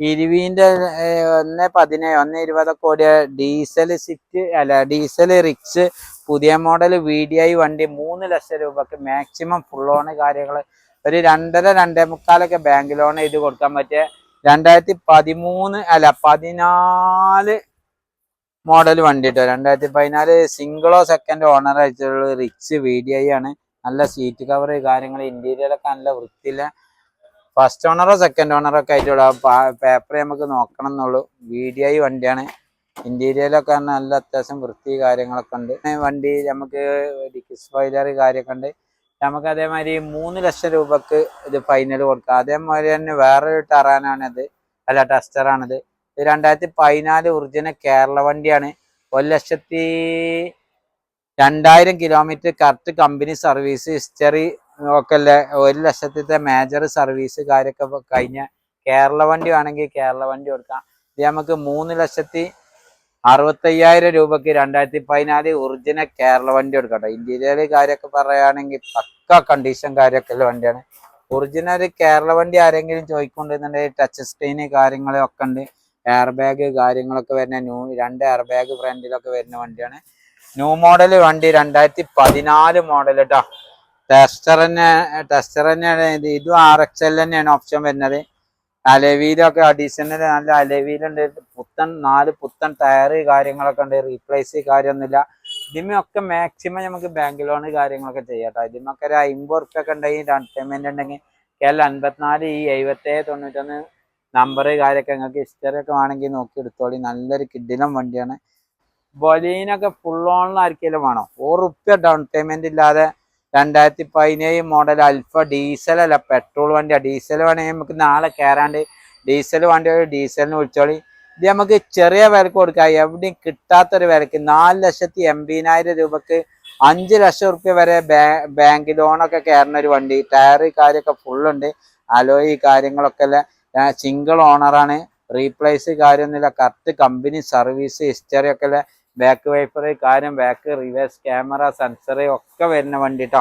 1,17 1,20 ഓടിയ ഡീസൽ സ്വിഫ്റ്റ് ഡീസൽ റിക്സ് പുതിയ മോഡൽ VDI വണ്ടി 3 ലക്ഷം രൂപക്ക് മാക്സിമം ഫുൾ ഓൺ കാര്യങ്ങൾ ഒരു 2.5-2.25 ബാങ്ക് ലോൺ ചെയ്ത് കൊടുക്കാൻ പറ്റിയ 14 മോഡൽ വണ്ടി കേട്ടോ. 2014 സിംഗിളോ സെക്കൻഡ് ഓണർ ആയിട്ടുള്ള റിക്സ് VDI ആണ്. നല്ല സീറ്റ് കവർ കാര്യങ്ങൾ ഇന്റീരിയറൊക്കെ നല്ല വൃത്തിയില്ല. ഫസ്റ്റ് ഓണറോ സെക്കൻഡ് ഓണറോ ഒക്കെ ആയിട്ടുള്ള പേപ്പർ നമുക്ക് നോക്കണം എന്നുള്ളൂ. VDI വണ്ടിയാണ്. ഇന്റീരിയലൊക്കെ നല്ല അത്യാവശ്യം വൃത്തി കാര്യങ്ങളൊക്കെ ഉണ്ട്. വണ്ടി നമുക്ക് സ്പോയിലർ കാര്യമൊക്കെ ഉണ്ട്. നമുക്ക് അതേമാതിരി 3 ലക്ഷം രൂപക്ക് ഇത് ഫൈനൽ കൊടുക്കാം. അതേമാതിരി തന്നെ വേറൊരു ടറാനാണിത്, ടെസ്റ്ററാണിത്. ഇത് 2014 ഒറിജിനൽ കേരള വണ്ടിയാണ്. 1,02,000 kilometre correct company service history ഒക്കെ അല്ലേ. 1 ലക്ഷത്തെ മേജർ സർവീസ് കാര്യമൊക്കെ കഴിഞ്ഞ കേരള വണ്ടി വേണമെങ്കിൽ കേരള വണ്ടി കൊടുക്കാം. ഇത് നമുക്ക് 3,65,000 രൂപക്ക് 2014 ഒറിജിനൽ കേരള വണ്ടി കൊടുക്കട്ടെ. ഇന്റീരിയർ കാര്യമൊക്കെ പറയുകയാണെങ്കിൽ പക്ക കണ്ടീഷൻ കാര്യമൊക്കെ ഉള്ള വണ്ടിയാണ്. ഒറിജിനൽ കേരള വണ്ടി ആരെങ്കിലും ചോദിക്കൊണ്ടിരുന്നുണ്ടെങ്കിൽ ടച്ച് സ്ക്രീന് കാര്യങ്ങളൊക്കെ ഉണ്ട്. എയർ ബാഗ് കാര്യങ്ങളൊക്കെ വരുന്ന 2 എയർ ബാഗ് ഫ്രണ്ടിലൊക്കെ വരുന്ന വണ്ടിയാണ്. ന്യൂ മോഡൽ വണ്ടി 2014 മോഡൽ കേട്ടോ. ടെസ്റ്റർ തന്നെയാണ് ഇത്. ഇതും RXL തന്നെയാണ് ഓപ്ഷൻ വരുന്നത്. അലവീലൊക്കെ അഡീഷണൽ നല്ല അലവീലുണ്ട്. 4 പുത്തൻ ടയർ കാര്യങ്ങളൊക്കെ ഉണ്ട്. റീപ്ലേസ് കാര്യമൊന്നുമില്ല. ഇതിമൊക്കെ മാക്സിമം നമുക്ക് ബാങ്ക് ലോൺ കാര്യങ്ങളൊക്കെ ചെയ്യാട്ടോ. ഇതിമൊക്കെ ഒരു 50 ഉറുപ്പ്യൊക്കെ ഉണ്ടെങ്കിൽ ഡൗൺ പേയ്മെന്റ് ഉണ്ടെങ്കിൽ KL54 7791 നമ്പർ കാര്യമൊക്കെ നിങ്ങൾക്ക് ഹിസ്റ്ററി ഒക്കെ വേണമെങ്കിൽ നോക്കി എടുത്തോളി. നല്ലൊരു കിഡിലം വണ്ടിയാണ്. ബൊലീനൊക്കെ ഫുൾ ഓണിലായിരിക്കും വേണം. 1 ഉറുപ്പ്യ ഡൗൺ പേയ്മെന്റ് ഇല്ലാതെ 2017 മോഡൽ അൽഫ ഡീസൽ അല്ല പെട്രോൾ വണ്ടിയാണ്. ഡീസൽ വേണമെങ്കിൽ നമുക്ക് നാളെ കയറാണ്ട് ഡീസൽ വണ്ടി ഡീസലിന് വിളിച്ചോളി. ഇത് നമുക്ക് ചെറിയ വിലക്ക് കൊടുക്കാം. എവിടെയും കിട്ടാത്തൊരു വിലക്ക് 4,80,000 രൂപക്ക് 5 ലക്ഷം റുപ്യ വരെ ബാങ്ക് ലോണൊക്കെ കയറുന്ന ഒരു വണ്ടി. ടയർ കാര്യമൊക്കെ ഫുള്ളുണ്ട്. അലോയി കാര്യങ്ങളൊക്കെ അല്ല. സിംഗിൾ ഓണറാണ്. റീപ്ലേസ് കാര്യമൊന്നുമില്ല. കറക്റ്റ് കമ്പനി സർവീസ് ഹിസ്റ്ററി ഒക്കെ അല്ല. ബാക്ക് വൈപ്പർ കാര്യം, ബാക്ക് റിവേഴ്സ് ക്യാമറ സെൻസർ ഒക്കെ വരുന്ന വണ്ടി കേട്ടോ.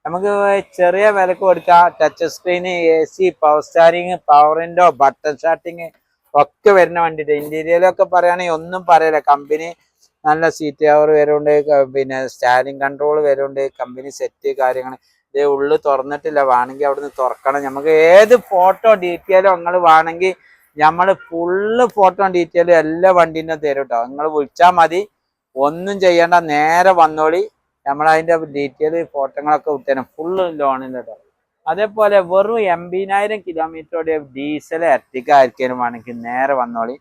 നമുക്ക് ചെറിയ വിലക്ക് കൊടുക്കാം. Touch screen, AC, power steering, power window, button starting ഒക്കെ വരുന്ന വണ്ടി. ഇന്റീരിയലൊക്കെ പറയുകയാണെങ്കിൽ ഒന്നും പറയില്ല. കമ്പനി നല്ല സീറ്റ് കവർ വരുന്നുണ്ട്. പിന്നെ സ്റ്റാരിങ് കൺട്രോൾ വരുന്നുണ്ട്. കമ്പനി സെറ്റ് കാര്യങ്ങൾ. ഇത് ഉള്ളു തുറന്നിട്ടില്ല. വേണമെങ്കിൽ അവിടുന്ന് തുറക്കണം. നമുക്ക് ഏത് ഫോട്ടോ ഡീറ്റെയിലും നിങ്ങൾ വേണമെങ്കിൽ നമ്മൾ ഫുള്ള് ഫോട്ടോ ഡീറ്റെയിലും എല്ലാ വണ്ടീൻ്റെ തരും കേട്ടോ. നിങ്ങൾ വിളിച്ചാൽ മതി. ഒന്നും ചെയ്യേണ്ട, നേരെ വന്നോളി. നമ്മളതിൻ്റെ ഡീറ്റെയിൽ ഫോട്ടോകളൊക്കെ വിട്ടുതരാം. ഫുള്ള് ലോണിൽ കേട്ടോ. അതേപോലെ വെറും 80,000 കിലോമീറ്ററോടെ ഡീസൽ എർട്ടിക്ക ആയിരിക്കാനും വേണമെങ്കിൽ നേരെ വന്നോളി.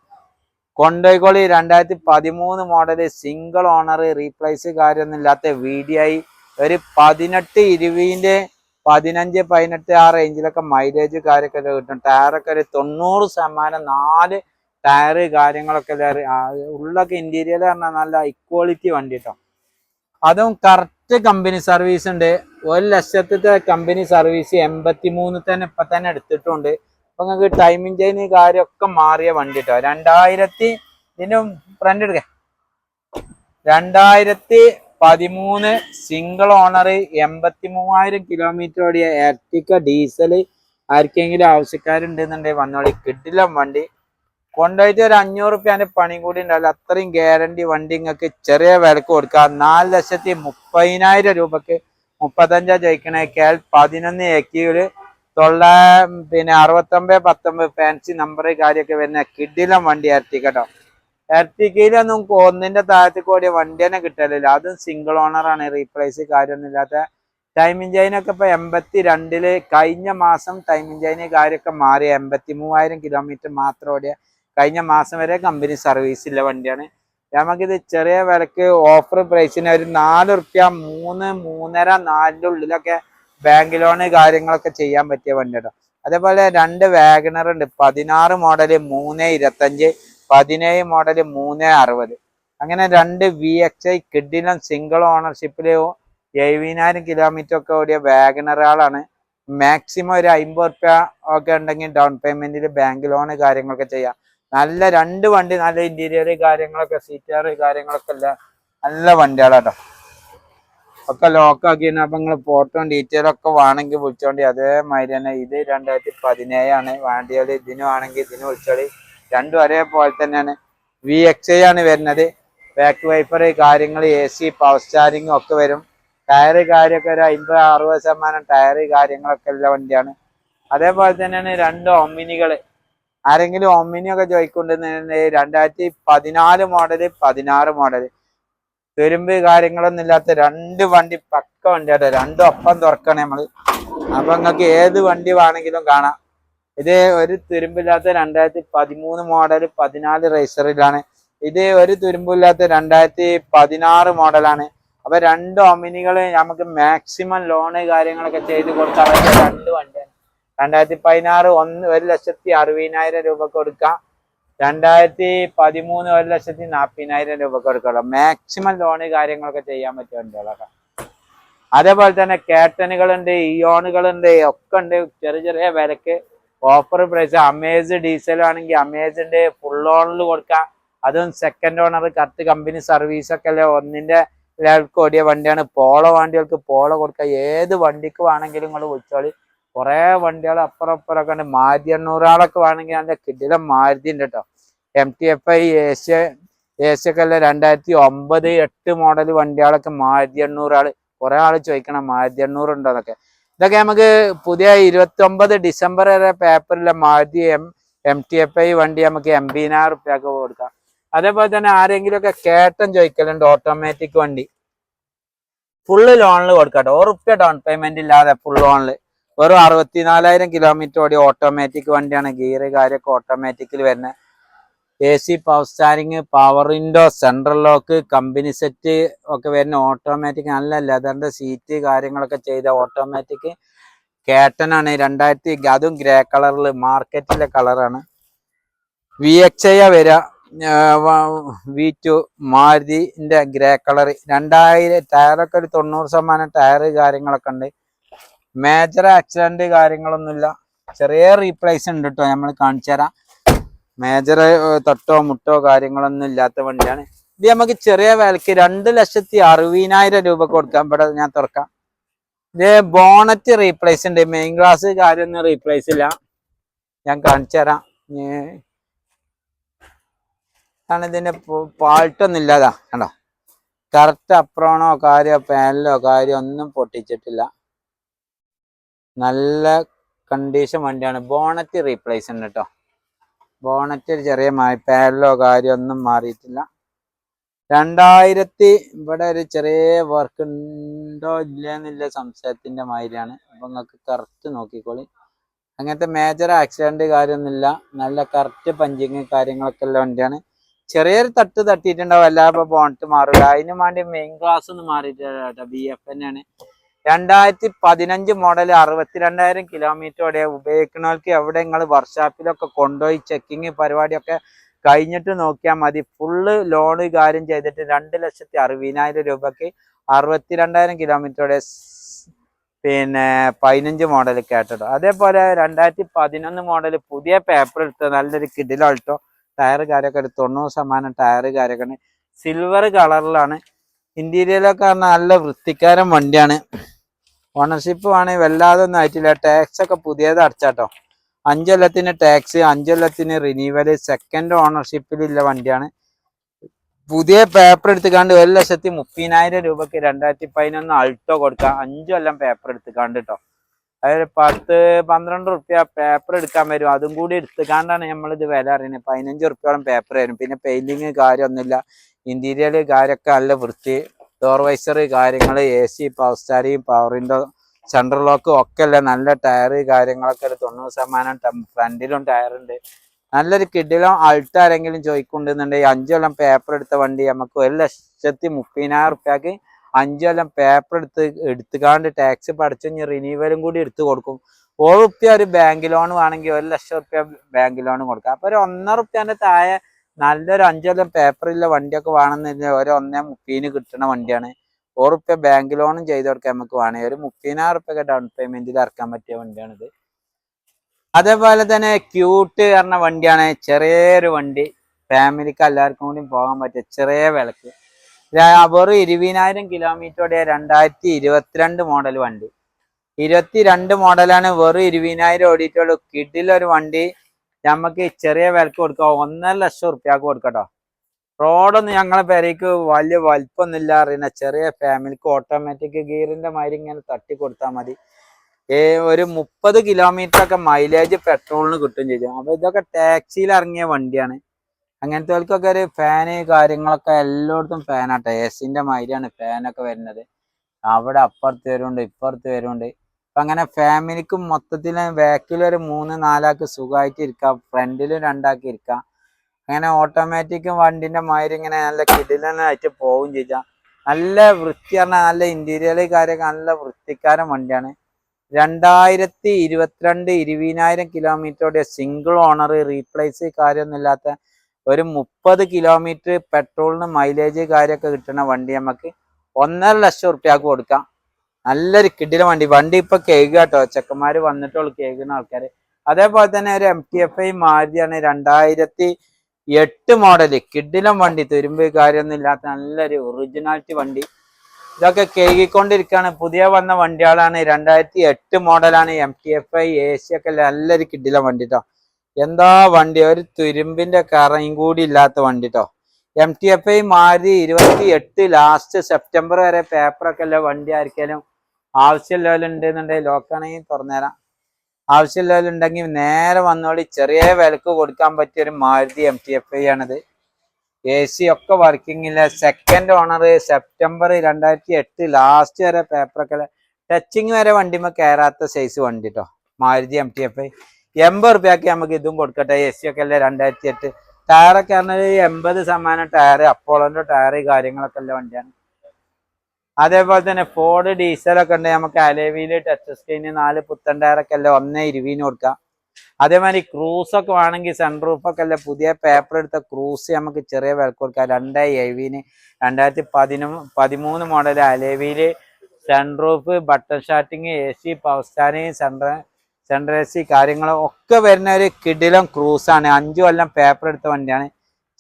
കൊണ്ടോയിക്കോളി. 2013 മോഡൽ സിംഗിൾ ഓണർ റീപ്ലേസ് കാര്യമൊന്നും ഇല്ലാത്ത VDI ഒരു 18, 20, 15, 18 ആ റേഞ്ചിലൊക്കെ മൈലേജ് കാര്യമൊക്കെ കിട്ടും. ടയറൊക്കെ ഒരു 90% 4 ടയർ കാര്യങ്ങളൊക്കെ ഉള്ളൊക്കെ ഇന്റീരിയർ പറഞ്ഞാൽ നല്ല ഇക്വാളിറ്റി വണ്ടി കേട്ടോ. അതും കറക്റ്റ് കമ്പനി സർവീസ് ഉണ്ട്. 1 ലക്ഷത്തെ കമ്പനി സർവീസ് 83 തന്നെ ഇപ്പൊ തന്നെ എടുത്തിട്ടുണ്ട്. അപ്പൊ നിങ്ങൾക്ക് ടൈമിംഗ് ചെയിന് കാര്യമൊക്കെ മാറിയ വണ്ടി കേട്ടോ. 2000 ഇതിന്റെ ഫ്രണ്ട് എടുക്ക 2013 സിംഗിൾ ഓണർ 83,000 കിലോമീറ്റർ ഓടിയ എർട്ടിക്ക ഡീസൽ ആർക്കെങ്കിലും ആവശ്യക്കാരുണ്ടെന്നുണ്ടെങ്കിൽ വന്നോളി. കിട്ടില്ല വണ്ടി. കൊണ്ടുപോയിട്ട് ഒരു 500 റുപ്യാന്റെ പണി കൂടി ഉണ്ടാവില്ല. അത്രയും ഗ്യാരണ്ടി വണ്ടി നിങ്ങൾക്ക് ചെറിയ വിലക്ക് കൊടുക്കാം. 4,30,000 രൂപക്ക് 35 ജയിക്കണേക്കാൾ 11 AQ പിന്നെ 6919 ഫാൻസി നമ്പർ കാര്യമൊക്കെ വരുന്ന കിഡിലം വണ്ടി എർട്ടിക്ക കേട്ടോ. എർട്ടിക്കയിലൊന്നും ഒന്നിന്റെ താഴത്ത് കൂടിയ വണ്ടി തന്നെ കിട്ടലില്ല. അതും സിംഗിൾ ഓണറാണ്, റീപ്ലേസ് കാര്യമൊന്നും ഇല്ലാത്ത. ടൈമിംഗ് ചൈനൊക്കെ ഇപ്പൊ 82 കഴിഞ്ഞ മാസം ടൈമിംഗ് ചൈന് കാര്യമൊക്കെ മാറി. 83,000 കിലോമീറ്റർ മാത്രം ഓടിയ കഴിഞ്ഞ മാസം വരെ കമ്പനി സർവീസ് ഉള്ള വണ്ടിയാണ്. നമുക്കിത് ചെറിയ വിലക്ക് ഓഫർ പ്രൈസിന് ഒരു 4 റുപ്യ 3-3.5-4 ഉള്ളിലൊക്കെ ബാങ്ക് ലോണ് കാര്യങ്ങളൊക്കെ ചെയ്യാൻ പറ്റിയ വണ്ടിയാണ്. അതേപോലെ 2 വാഗണർ ഉണ്ട്. 16 മോഡല് 325, 17 മോഡല് 360. അങ്ങനെ 2 VXI കിഡിലും സിംഗിൾ ഓണർഷിപ്പില് 70,000 കിലോമീറ്റർ ഒക്കെ ഓടിയ വാഗണറുകളാണ്. മാക്സിമം ഒരു 50 റുപ്യ ഒക്കെ ഉണ്ടെങ്കിൽ ഡൗൺ പേയ്മെന്റിൽ ബാങ്ക് ലോണ് കാര്യങ്ങളൊക്കെ ചെയ്യാം. നല്ല 2 വണ്ടി, നല്ല ഇന്റീരിയർ കാര്യങ്ങളൊക്കെ, സീറ്റാർ കാര്യങ്ങളൊക്കെ അല്ല നല്ല വണ്ടികളാട്ടോ. ഒക്കെ ലോക്കാക്കി. അപ്പൊ നിങ്ങൾ ഫോട്ടോ ഡീറ്റെയിൽ ഒക്കെ വേണമെങ്കിൽ വിളിച്ചോണ്ടി. അതേമാതിരി തന്നെ ഇത് 2017 ആണ്. വണ്ടികൾ ഇതിനും ആണെങ്കിൽ ഇതിന് വിളിച്ചോളി. രണ്ടും ഒരേപോലെ തന്നെയാണ്. VXI ആണ് വരുന്നത്. ബാക്ക് വൈപ്പർ കാര്യങ്ങൾ, AC, പവർ സ്റ്റാരിങ് ഒക്കെ വരും. ടയറ് കാര്യമൊക്കെ ഒരു 50-60% ടയറ് കാര്യങ്ങളൊക്കെ ഉള്ള വണ്ടിയാണ്. അതേപോലെ തന്നെയാണ് 2 ഒമിനികൾ. ആരെങ്കിലും ഒമിനി ഒക്കെ ചോദിക്കൊണ്ടിരുന്ന 2014 മോഡല് 16 മോഡല് തുരുമ്പ് കാര്യങ്ങളൊന്നും ഇല്ലാത്ത 2 വണ്ടി പക്ക വണ്ടിയാട്ടോ. രണ്ടും ഒപ്പം തുറക്കണേ നമ്മള്. അപ്പൊ നിങ്ങൾക്ക് ഏത് വണ്ടി വേണമെങ്കിലും കാണാം. ഇത് ഒരു തുരുമ്പില്ലാത്ത 2013 മോഡൽ 14 റേസറിലാണ്. ഇത് ഒരു തുരുമ്പില്ലാത്ത 2016 മോഡലാണ്. അപ്പൊ 2 ഒമിനികള് നമുക്ക് മാക്സിമം ലോണ് കാര്യങ്ങളൊക്കെ ചെയ്ത് കൊടുക്കാൻ പറ്റിയ 2 വണ്ടിയാണ്. 2016 1,60,60,000 രൂപക്ക് കൊടുക്കാം. 2013 1,40,000 രൂപക്ക് കൊടുക്കാം. മാക്സിമം ലോണ് കാര്യങ്ങളൊക്കെ ചെയ്യാൻ പറ്റിയ വണ്ടികളൊക്കെ. അതേപോലെ തന്നെ കേട്ടനുകളുണ്ട്, ഇയോണുകളുണ്ട്, ഒക്കെ ഉണ്ട്. ചെറിയ ചെറിയ വിലക്ക് ഓഫർ പ്രൈസ്. അമേസ് ഡീസൽ ആണെങ്കിൽ അമേസ് ഉണ്ട്, ഫുൾ ഓണിൽ കൊടുക്കാം. അതും second owner, correct company service ഒക്കെ അല്ലേ. ഒന്നിന്റെ ലെവൽക്ക് ഓടിയ വണ്ടിയാണ്. പോളോ വണ്ടികൾക്ക് പോളോ കൊടുക്കാം. ഏത് വണ്ടിക്ക് വേണമെങ്കിലും നിങ്ങൾ വിളിച്ചോളി. കുറെ വണ്ടികൾ അപ്പുറം അപ്പുറമൊക്കെ ഉണ്ട്. മാരുതി 800 വേണമെങ്കിൽ അതിന്റെ കിടിലം മാരുതി ഉണ്ട് കേട്ടോ. MT-FI ഏഷ്യൊക്കെ അല്ല 2009-8 മോഡൽ വണ്ടികളൊക്കെ മാരുതി 800. കുറെ ആള് ചോദിക്കണം മാരുതി 800 ഉണ്ടോ എന്നൊക്കെ. ഇതൊക്കെ നമുക്ക് പുതിയ 29 ഡിസംബർ വരെ പേപ്പറിലെ മാരുതി MT-FI വണ്ടി നമുക്ക് 80,000 റുപ്യക്ക് കൊടുക്കാം. അതേപോലെ തന്നെ ആരെങ്കിലും ഒക്കെ കേട്ടൻ ചോദിക്കലുണ്ട് ഓട്ടോമാറ്റിക് വണ്ടി. ഫുള്ള് ലോണിൽ കൊടുക്കാം. 1 റുപ്യ ഡൗൺ പേയ്മെന്റ് ഇല്ലാതെ ഫുൾ ലോണിൽ വെറും 64,000 കിലോമീറ്റർ ഓടി ഓട്ടോമാറ്റിക് വണ്ടിയാണ്. ഗിയർ കാര്യമൊക്കെ ഓട്ടോമാറ്റിക്കിൽ വരുന്നത്. AC, power steering, power window, central lock, company set ഒക്കെ വരുന്ന ഓട്ടോമാറ്റിക്. നല്ല ലെതറിന്റെ സീറ്റ് കാര്യങ്ങളൊക്കെ ചെയ്ത ഓട്ടോമാറ്റിക് കേട്ടനാണ്. 2000, അതും ഗ്രേ കളറിൽ മാർക്കറ്റിലെ കളറാണ്. VXI വരിക. V2 മാരുതിന്റെ grey colour. 2000 ടയറൊക്കെ ഒരു 90% ടയറ് കാര്യങ്ങളൊക്കെ ഉണ്ട്. മേജർ ആക്സിഡന്റ് കാര്യങ്ങളൊന്നുമില്ല. ചെറിയ റീപ്ലേസ് ഉണ്ട് കേട്ടോ. നമ്മൾ കാണിച്ചു തരാം. മേജർ തട്ടോ മുട്ടോ കാര്യങ്ങളൊന്നും ഇല്ലാത്ത വണ്ടിയാണ്. ഇത് നമുക്ക് ചെറിയ വിലക്ക് 2,60,000 രൂപ കൊടുക്കാൻ. ഇവിടെ ഞാൻ തുറക്കാം. ഇത് ബോണറ്റ് റീപ്ലേസ് ഉണ്ട്. മെയിൻ ഗ്ലാസ് കാര്യമൊന്നും റീപ്ലേസ് ഇല്ല. ഞാൻ കാണിച്ചു തരാം. ആണ് ഇതിന്റെ പാൾട്ടൊന്നും ഇല്ലാതാ കണ്ടോ. കറക്റ്റ് അപ്രോണോ കാര്യമോ പാനലോ കാര്യം ഒന്നും പൊട്ടിച്ചിട്ടില്ല. നല്ല കണ്ടീഷൻ വണ്ടിയാണ്. ബോണറ്റ് റീപ്ലേസ് ഉണ്ട് കേട്ടോ. ബോണറ്റ് ചെറിയ പാനലോ കാര്യം ഒന്നും മാറിയിട്ടില്ല. 2000 ഇവിടെ ഒരു ചെറിയ വർക്ക് ഉണ്ടോ ഇല്ലെന്നില്ല സംശയത്തിന്റെ മാതിരിയാണ്. അപ്പൊ നിങ്ങൾക്ക് കറക്റ്റ് നോക്കിക്കോളി. അങ്ങനത്തെ മേജർ ആക്സിഡന്റ് കാര്യമൊന്നുമില്ല. നല്ല കറക്റ്റ് പഞ്ചിങ് കാര്യങ്ങളൊക്കെ ഉള്ള വണ്ടിയാണ്. ചെറിയൊരു തട്ട് തട്ടിയിട്ടുണ്ടാവും. അല്ലാതെ ബോണറ്റ് മാറില്ല. അതിന് വേണ്ടി മെയിൻ ഗ്ലാസ് ഒന്നും മാറിയിട്ടില്ല കേട്ടോ. BF തന്നെയാണ്. 2015 മോഡൽ 62,000 കിലോമീറ്റർ ഓടിയ ഉപയോഗിക്കുന്നവർക്ക് എവിടെ നിങ്ങൾ വർക്ക്ഷോപ്പിലൊക്കെ കൊണ്ടുപോയി ചെക്കിങ് പരിപാടിയൊക്കെ കഴിഞ്ഞിട്ട് നോക്കിയാൽ മതി. ഫുള്ള് ലോണ് കാര്യം ചെയ്തിട്ട് 2,60,000 രൂപക്ക് 62,000 കിലോമീറ്റർ ഓടിയ പിന്നെ 15 മോഡൽ കേട്ടോ. അതേപോലെ 2011 മോഡൽ പുതിയ പേപ്പർ എടുത്ത നല്ലൊരു കിഡിലാൾട്ടോ. ടയർ കാര്യമൊക്കെ 90% ടയർ കാര്യമൊക്കെ സിൽവർ കളറിലാണ്. ഇന്റീരിയലൊക്കെ നല്ല വൃത്തിക്കാരൻ വണ്ടിയാണ്. ഓണർഷിപ്പ് ആണെങ്കിൽ വല്ലാതെ ഒന്നും ആയിട്ടില്ല. ടാക്സ് ഒക്കെ പുതിയത് അടച്ചാട്ടോ. 5 കൊല്ലത്തിന് ടാക്സ്, 5 കൊല്ലത്തിന് റിന്യൂവല്, സെക്കൻഡ് ഓണർഷിപ്പിലുള്ള വണ്ടിയാണ്. പുതിയ പേപ്പർ എടുത്തുകാണ്ട് 1,30,000 രൂപക്ക് 2011 അൾട്ടോ കൊടുക്കാം. 5 കൊല്ലം പേപ്പർ എടുത്തുകാണ്ട് കേട്ടോ. അതായത് 10-12 റുപ്യ പേപ്പർ എടുക്കാൻ വരും. അതും കൂടി എടുത്തുകാണ്ടാണ് നമ്മളിത് വില അറിയുന്നത്. 15 റുപ്യോളം പേപ്പർ വരും. പിന്നെ പെയിന്റിങ് കാര്യമൊന്നുമില്ല, ഇന്റീരിയർ കാര്യമൊക്കെ നല്ല വൃത്തി, ഡോർ വൈസർ കാര്യങ്ങൾ, AC, power steering, power window, central lock ഒക്കെ അല്ലേ, നല്ല ടയർ കാര്യങ്ങളൊക്കെ 90% ഫ്രണ്ടിലും ടയറുണ്ട്. നല്ലൊരു കിഡിലും അൾട്ടോ ആരെങ്കിലും ചോദിക്കുന്നുണ്ടെങ്കിൽ 5 കൊല്ലം പേപ്പർ എടുത്ത വണ്ടി നമുക്ക് 1,30,000 റുപ്യക്ക് 5 കൊല്ലം പേപ്പർ എടുത്തുകാണ്ട് ടാക്സ് പഠിച്ച് റിന്യൂവലും കൂടി എടുത്തു കൊടുക്കും. 1 റുപ്യ ഒരു ബാങ്ക് ലോൺ വേണമെങ്കിൽ 1,00,000 റുപ്യ ബാങ്ക് ലോൺ കൊടുക്കാം. അപ്പൊ ഒരു 1.5 റുപ്യന്റെ താഴെ നല്ലൊരു 5 കൊല്ലം പേപ്പറില്ല വണ്ടിയൊക്കെ വേണമെന്നില്ല, ഒരു 1.30 കിട്ടുന്ന വണ്ടിയാണ്. 1 റുപ്യ ബാങ്ക് ലോണും ചെയ്ത് കൊടുക്കാൻ നമുക്ക് വേണമെങ്കിൽ ഒരു 30,000 റുപ്യ ഡൗൺ പേയ്മെന്റിൽ ഇറക്കാൻ പറ്റിയ വണ്ടിയാണിത്. അതേപോലെ തന്നെ ക്യൂട്ട് പറഞ്ഞ വണ്ടിയാണ്, ചെറിയൊരു വണ്ടി, ഫാമിലിക്ക് എല്ലാവർക്കും കൂടി പോകാൻ പറ്റിയ ചെറിയ വിലക്ക്. വെറും 20,000 കിലോമീറ്ററോടെ 2022 മോഡൽ വണ്ടി, 22 മോഡലാണ്, വെറും 20,000 ഓടിയിട്ടുള്ളൂ. കിഡിലൊരു വണ്ടി നമുക്ക് ചെറിയ വിലക്ക് കൊടുക്കാം, 1,50,000 റുപ്യക്ക് കൊടുക്കട്ടോ. റോഡൊന്നും ഞങ്ങളെ പേരേക്ക് വലിയ വലിപ്പമൊന്നുമില്ല അറിയുന്ന ചെറിയ ഫാമിലിക്ക് ഓട്ടോമാറ്റിക് ഗിയറിന്റെ മാതിരി ഇങ്ങനെ തട്ടി കൊടുത്താൽ മതി. ഒരു 30 കിലോമീറ്റർ ഒക്കെ മൈലേജ് പെട്രോളിന് കിട്ടും ചെയ്യും. അപ്പൊ ഇതൊക്കെ ടാക്സിയിൽ ഇറങ്ങിയ വണ്ടിയാണ്. അങ്ങനത്തെവർക്കൊക്കെ ഒരു ഫാന് കാര്യങ്ങളൊക്കെ എല്ലായിടത്തും ഫാനാട്ടോ, AC-ന്റെ മാതിരിയാണ് ഫാനൊക്കെ വരുന്നത്. അവിടെ അപ്പുറത്ത് വരുന്നുണ്ട്, ഇപ്പുറത്ത് വരുന്നുണ്ട്. അപ്പൊ അങ്ങനെ ഫാമിലിക്ക് മൊത്തത്തിൽ ബാക്കിൽ ഒരു 3-4 ആൾക്ക് സുഖമായിട്ട് ഇരിക്കാം, ഫ്രണ്ടിലും 2 ആൾക്ക് ഇരിക്കാം. അങ്ങനെ ഓട്ടോമാറ്റിക് വണ്ടിന്റെ മാതിരി ഇങ്ങനെ നല്ല കിടിലനായിട്ട് പോവും ചെയ്യാം. നല്ല വൃത്തി പറഞ്ഞാൽ നല്ല ഇന്റീരിയർ കാര്യമൊക്കെ നല്ല വൃത്തിക്കാരൻ വണ്ടിയാണ്. 2022 20,000 കിലോമീറ്ററോടെ സിംഗിൾ ഓണർ, റീപ്ലേസ് കാര്യമൊന്നുമില്ലാത്ത ഒരു 30 കിലോമീറ്റർ പെട്രോളിന് മൈലേജ് കാര്യമൊക്കെ കിട്ടുന്ന വണ്ടി നമുക്ക് 1,50,000 റുപ്യക്ക് കൊടുക്കാം. നല്ലൊരു കിടിലൻ വണ്ടി. വണ്ടി ഇപ്പൊ കേക്ക് കേട്ടോ, ചെക്കന്മാര് വന്നിട്ടുള്ളൂ കേൾക്കുന്ന ആൾക്കാര്. അതേപോലെ തന്നെ ഒരു MT-FI മാരുതിയാണ്, 2008 മോഡല് കിടിലൻ വണ്ടി, തുരുമ്പ് കാര്യമൊന്നും ഇല്ലാത്ത നല്ലൊരു ഒറിജിനാലിറ്റി വണ്ടി. ഇതൊക്കെ കേൾക്കൊണ്ടിരിക്കുകയാണ്, പുതിയ വന്ന വണ്ടികളാണ്, 2008 മോഡലാണ്, MT-FI AC ഒക്കെ നല്ലൊരു കിടിലൻ വണ്ടി കേട്ടോ. എന്താ വണ്ടി, ഒരു തുരുമ്പിന്റെ കറയും കൂടി ഇല്ലാത്ത വണ്ടി കേട്ടോ. MT-FI മാരുതി 28 ലാസ്റ്റ് സെപ്റ്റംബർ വരെ പേപ്പറൊക്കെ അല്ല വണ്ടി ആയിരിക്കാലും ആവശ്യമില്ലവരും ഉണ്ടെന്നുണ്ടെങ്കിൽ ലോക്കാണെങ്കിൽ തുറന്നുതരാം. ആവശ്യമില്ലവരും ഉണ്ടെങ്കിൽ നേരെ വന്നോളി, ചെറിയ വിലക്ക് കൊടുക്കാൻ പറ്റിയ ഒരു മാരുതി MT-FI ആണിത്. AC ഒക്കെ വർക്കിംഗ് ഇല്ല, സെക്കൻഡ് ഓണർ, സെപ്റ്റംബർ 2008 ലാസ്റ്റ് വരെ പേപ്പറൊക്കെ ടച്ചിങ് വരെ വണ്ടിമ കയറാത്ത സൈസ് വണ്ടി കേട്ടോ, മാരുതി MT-FI. 80 റുപ്യക്ക് നമുക്ക് ഇതും കൊടുക്കട്ടെ. AC ഒക്കെ അല്ലേ, 2008. ടയറൊക്കെ പറഞ്ഞാൽ 80% ടയർ, അപ്പോളോന്റെ ടയർ കാര്യങ്ങളൊക്കെ ഉള്ള വണ്ടിയാണ്. അതേപോലെ തന്നെ ഫോർഡ് ഡീസലൊക്കെ ഉണ്ട്, നമുക്ക് അലോയ് ടച്ച് സ്ക്രീന് 4 പുത്തൻ ടയറൊക്കെ അല്ലേ 1,20 കൊടുക്കാം. അതേമാതിരി ക്രൂസൊക്കെ വേണമെങ്കിൽ സൺറൂഫൊക്കെ അല്ലേ പുതിയ പേപ്പർ എടുത്ത ക്രൂസ് നമുക്ക് ചെറിയ വിലക്ക് കൊടുക്കാം. 2,70 2013 model alloy sunroof, button starting, AC, power steering, central AC കാര്യങ്ങളൊക്കെ വരുന്ന ഒരു കിടിലം ക്രൂസാണ്. 5 കൊല്ലം പേപ്പർ എടുത്ത വണ്ടിയാണ്,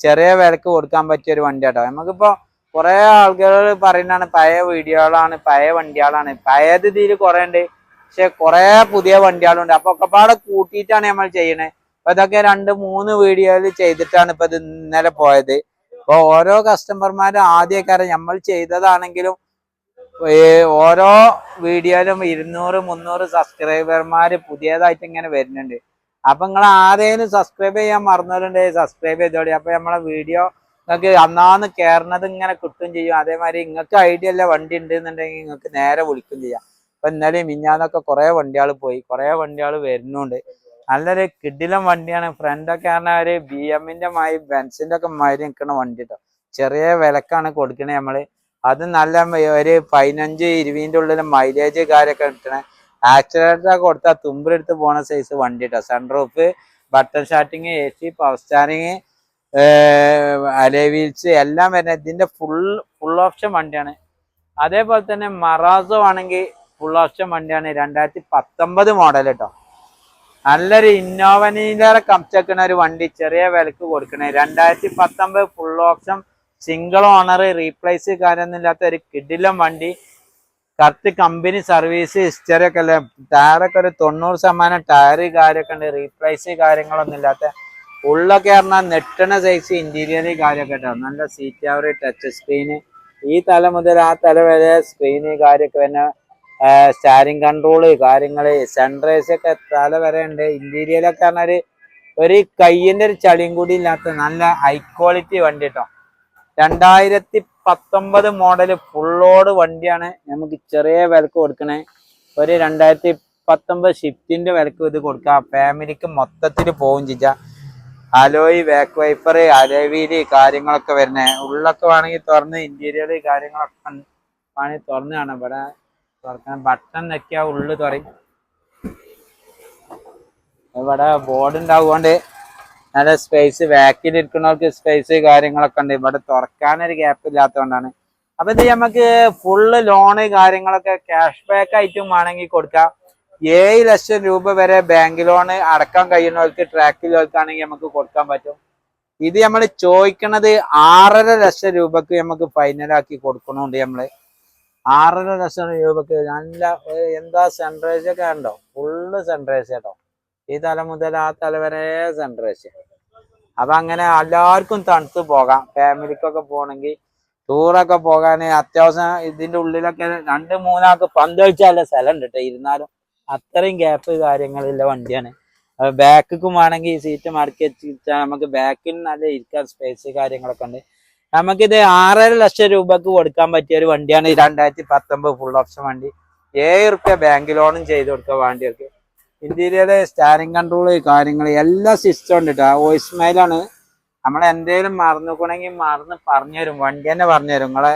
ചെറിയ വിലക്ക് കൊടുക്കാൻ പറ്റിയ ഒരു വണ്ടി കേട്ടോ. നമുക്കിപ്പോ കുറെ ആളുകൾ പറയുന്നതാണ് പഴയ വീഡിയോകളാണ്, പഴയ വണ്ടികളാണ്. പഴയത് ഇതിൽ കുറെ ഉണ്ട്, പക്ഷെ കുറെ പുതിയ വണ്ടികളുണ്ട്. അപ്പൊ ഒക്കെപ്പാടെ കൂട്ടിയിട്ടാണ് നമ്മൾ ചെയ്യണത്. അപ്പൊ ഇതൊക്കെ 2-3 വീഡിയോയിൽ ചെയ്തിട്ടാണ് ഇപ്പൊ ഇത് ഇന്നലെ പോയത്. അപ്പൊ ഓരോ കസ്റ്റമർമാരും ആദ്യക്കാരെ നമ്മൾ ചെയ്തതാണെങ്കിലും ഓരോ വീഡിയോയിലും 200-300 സബ്സ്ക്രൈബർമാര് പുതിയതായിട്ട് ഇങ്ങനെ വരുന്നുണ്ട്. അപ്പൊ നിങ്ങൾ ആരെയും സബ്സ്ക്രൈബ് ചെയ്യാൻ മറന്നവരുണ്ടെങ്കിൽ സബ്സ്ക്രൈബ് ചെയ്തോളി. അപ്പൊ നമ്മളെ വീഡിയോ നിങ്ങൾക്ക് അന്നാന്ന് കയറുന്നത് ഇങ്ങനെ കിട്ടും ചെയ്യും. അതേമാതിരി നിങ്ങൾക്ക് ഐഡിയ അല്ല വണ്ടി ഉണ്ട് എന്നുണ്ടെങ്കിൽ നിങ്ങൾക്ക് നേരെ വിളിക്കും ചെയ്യാം. അപ്പൊ ഇന്നലെ മിഞ്ഞാന്നൊക്കെ കുറെ വണ്ടികൾ പോയി, കുറെ വണ്ടികൾ വരുന്നുണ്ട്. നല്ലൊരു കിടിലം വണ്ടിയാണ്. ഫ്രണ്ടൊക്കെ പറഞ്ഞാൽ ഒരു BM-ന്റെ മാതിരി ബെൻസിന്റെ ഒക്കെ മാതിരി നിൽക്കുന്ന വണ്ടി കേട്ടോ. ചെറിയ വിലക്കാണ് കൊടുക്കണേ നമ്മള്. അത് നല്ല ഒരു 15-20ന്റെ ഉള്ളിൽ മൈലേജ് കാര്യമൊക്കെ കിട്ടണേ. ആക്സിലേറ്റർ കൊടുത്താൽ തുമ്പിലെടുത്ത് പോണ സൈസ് വണ്ടി കേട്ടോ. Sunroof, button starting, AC, power steering, alloy wheels എല്ലാം വരുന്നത് ഇതിന്റെ ഫുൾ ഓപ്ഷൻ വണ്ടിയാണ്. അതേപോലെ തന്നെ മറാസോ ആണെങ്കിൽ ഫുൾ ഓപ്ഷൻ വണ്ടിയാണ്, 2019 മോഡൽ കേട്ടോ. നല്ലൊരു ഇന്നോവനിലേറെ കംചക്കുന്ന ഒരു വണ്ടി, ചെറിയ വിലക്ക് കൊടുക്കണേ. 2019 full option single owner, replace കാര്യമൊന്നുമില്ലാത്ത ഒരു കിടിലം വണ്ടി. കറക്റ്റ് കമ്പനി സർവീസ് ഹിസ്റ്ററി ഒക്കെ അല്ലേ. ടയറൊക്കെ ഒരു 90% ടയർ കാര്യമൊക്കെ ഉണ്ട്, റീപ്ലേസ് കാര്യങ്ങളൊന്നും ഇല്ലാത്ത. ഉള്ളൊക്കെ പറഞ്ഞാൽ നെട്ടണ സൈസ് ഇന്റീരിയർ കാര്യമൊക്കെ കേട്ടോ. നല്ല സീറ്റ് അവർ, ടച്ച് സ്ക്രീന്, ഈ തല മുതൽ ആ തല വരെ സ്ക്രീന് കാര്യമൊക്കെ തന്നെ സ്റ്റാരിങ് കൺട്രോള് കാര്യങ്ങള് സൺറൈസ് ഒക്കെ തല വരെ ഉണ്ട്. ഇന്റീരിയലൊക്കെ പറഞ്ഞാൽ ഒരു കയ്യിന്റെ ഒരു ചളിയും കൂടി ഇല്ലാത്ത നല്ല ഹൈ ക്വാളിറ്റി വണ്ടി കേട്ടോ. 2019 മോഡല് ഫുള്ളോട് വണ്ടിയാണ്. നമുക്ക് ചെറിയ വിലക്ക് കൊടുക്കണേ. ഒരു 2019 ഷിഫ്റ്റിന്റെ വിലക്ക് ഇത് കൊടുക്കാം. ഫാമിലിക്ക് മൊത്തത്തിൽ പോവും ചെയ്യാം. Alloy back wiper alloy wheel കാര്യങ്ങളൊക്കെ വരുന്നേ. ഉള്ളൊക്കെ വേണമെങ്കിൽ തുറന്ന് ഇന്റീരിയർ കാര്യങ്ങളൊക്കെ വേണമെങ്കിൽ തുറന്ന് കാണാം. ഇവിടെ തുറക്കാൻ ബട്ടൺ നെക്കിയാ ഉള്ളു തുറയും. ഇവിടെ ബോർഡ് ഉണ്ടാവുകൊണ്ട് നല്ല സ്പേസ്, ബാക്കിൽ ഇരിക്കുന്നവർക്ക് സ്പേസ് കാര്യങ്ങളൊക്കെ ഉണ്ട്. ഇവിടെ തുറക്കാനൊരു ഗ്യാപ്പ് ഇല്ലാത്തതുകൊണ്ടാണ്. അപ്പൊ ഇത് നമുക്ക് ഫുള്ള് ലോണ് കാര്യങ്ങളൊക്കെ ക്യാഷ് ബാക്ക് ആയിട്ടും വേണമെങ്കിൽ കൊടുക്കാം. 7 ലക്ഷം രൂപ വരെ ബാങ്ക് ലോണ് അടക്കാൻ കഴിയുന്നവർക്ക് ട്രാക്കിലുള്ളവർക്കാണെങ്കിൽ നമുക്ക് കൊടുക്കാൻ പറ്റും. ഇത് നമ്മൾ ചോദിക്കണത് 6.5 ലക്ഷം രൂപക്ക് നമുക്ക് ഫൈനലാക്കി കൊടുക്കണുണ്ട്. നമ്മള് 6.5 ലക്ഷം രൂപക്ക് നല്ല എന്താ സൺറൈസ് ഒക്കെ ഉണ്ടോ, ഫുള്ള് സൺറൈസ് കേട്ടോ. ഈ തല മുതൽ ആ തല വരെ സൺറൈസ്. അപ്പൊ അങ്ങനെ എല്ലാവർക്കും തണുത്ത് പോകാം. ഫാമിലിക്കൊക്കെ പോകണമെങ്കിൽ ടൂറൊക്കെ പോകാൻ അത്യാവശ്യം ഇതിന്റെ ഉള്ളിലൊക്കെ 2-3 ആൾക്ക് പന്ത് കളിച്ചാലുള്ള സ്ഥലം ഉണ്ട് കേട്ടോ. ഇരുന്നാലും അത്രയും ഗ്യാപ്പ് കാര്യങ്ങളില്ല വണ്ടിയാണ്. ബാക്കും വേണമെങ്കിൽ സീറ്റ് മടക്കി വെച്ചാൽ നമുക്ക് ബാക്കിൽ നല്ല ഇരിക്കാൻ സ്പേസ് കാര്യങ്ങളൊക്കെ ഉണ്ട്. നമുക്കിത് 6.5 ലക്ഷം രൂപക്ക് കൊടുക്കാൻ പറ്റിയ ഒരു വണ്ടിയാണ്. 2019 ഫുൾ ഓപ്ഷൻ വണ്ടി. 7 റുപ്യ ബാങ്ക് ലോണും ചെയ്ത് കൊടുക്കുക വണ്ടികൾക്ക്. ഇന്റീരിയർ സ്റ്റാരിങ് കൺട്രോള് കാര്യങ്ങൾ എല്ലാ സിസ്റ്റം ഉണ്ട് കേട്ടോ. വോയിസ് മെയിലാണ്. നമ്മൾ എന്തേലും മറന്നുകൊണ്ടെങ്കിൽ മറന്ന് പറഞ്ഞുതരും, വണ്ടി തന്നെ പറഞ്ഞുതരും നിങ്ങളെ.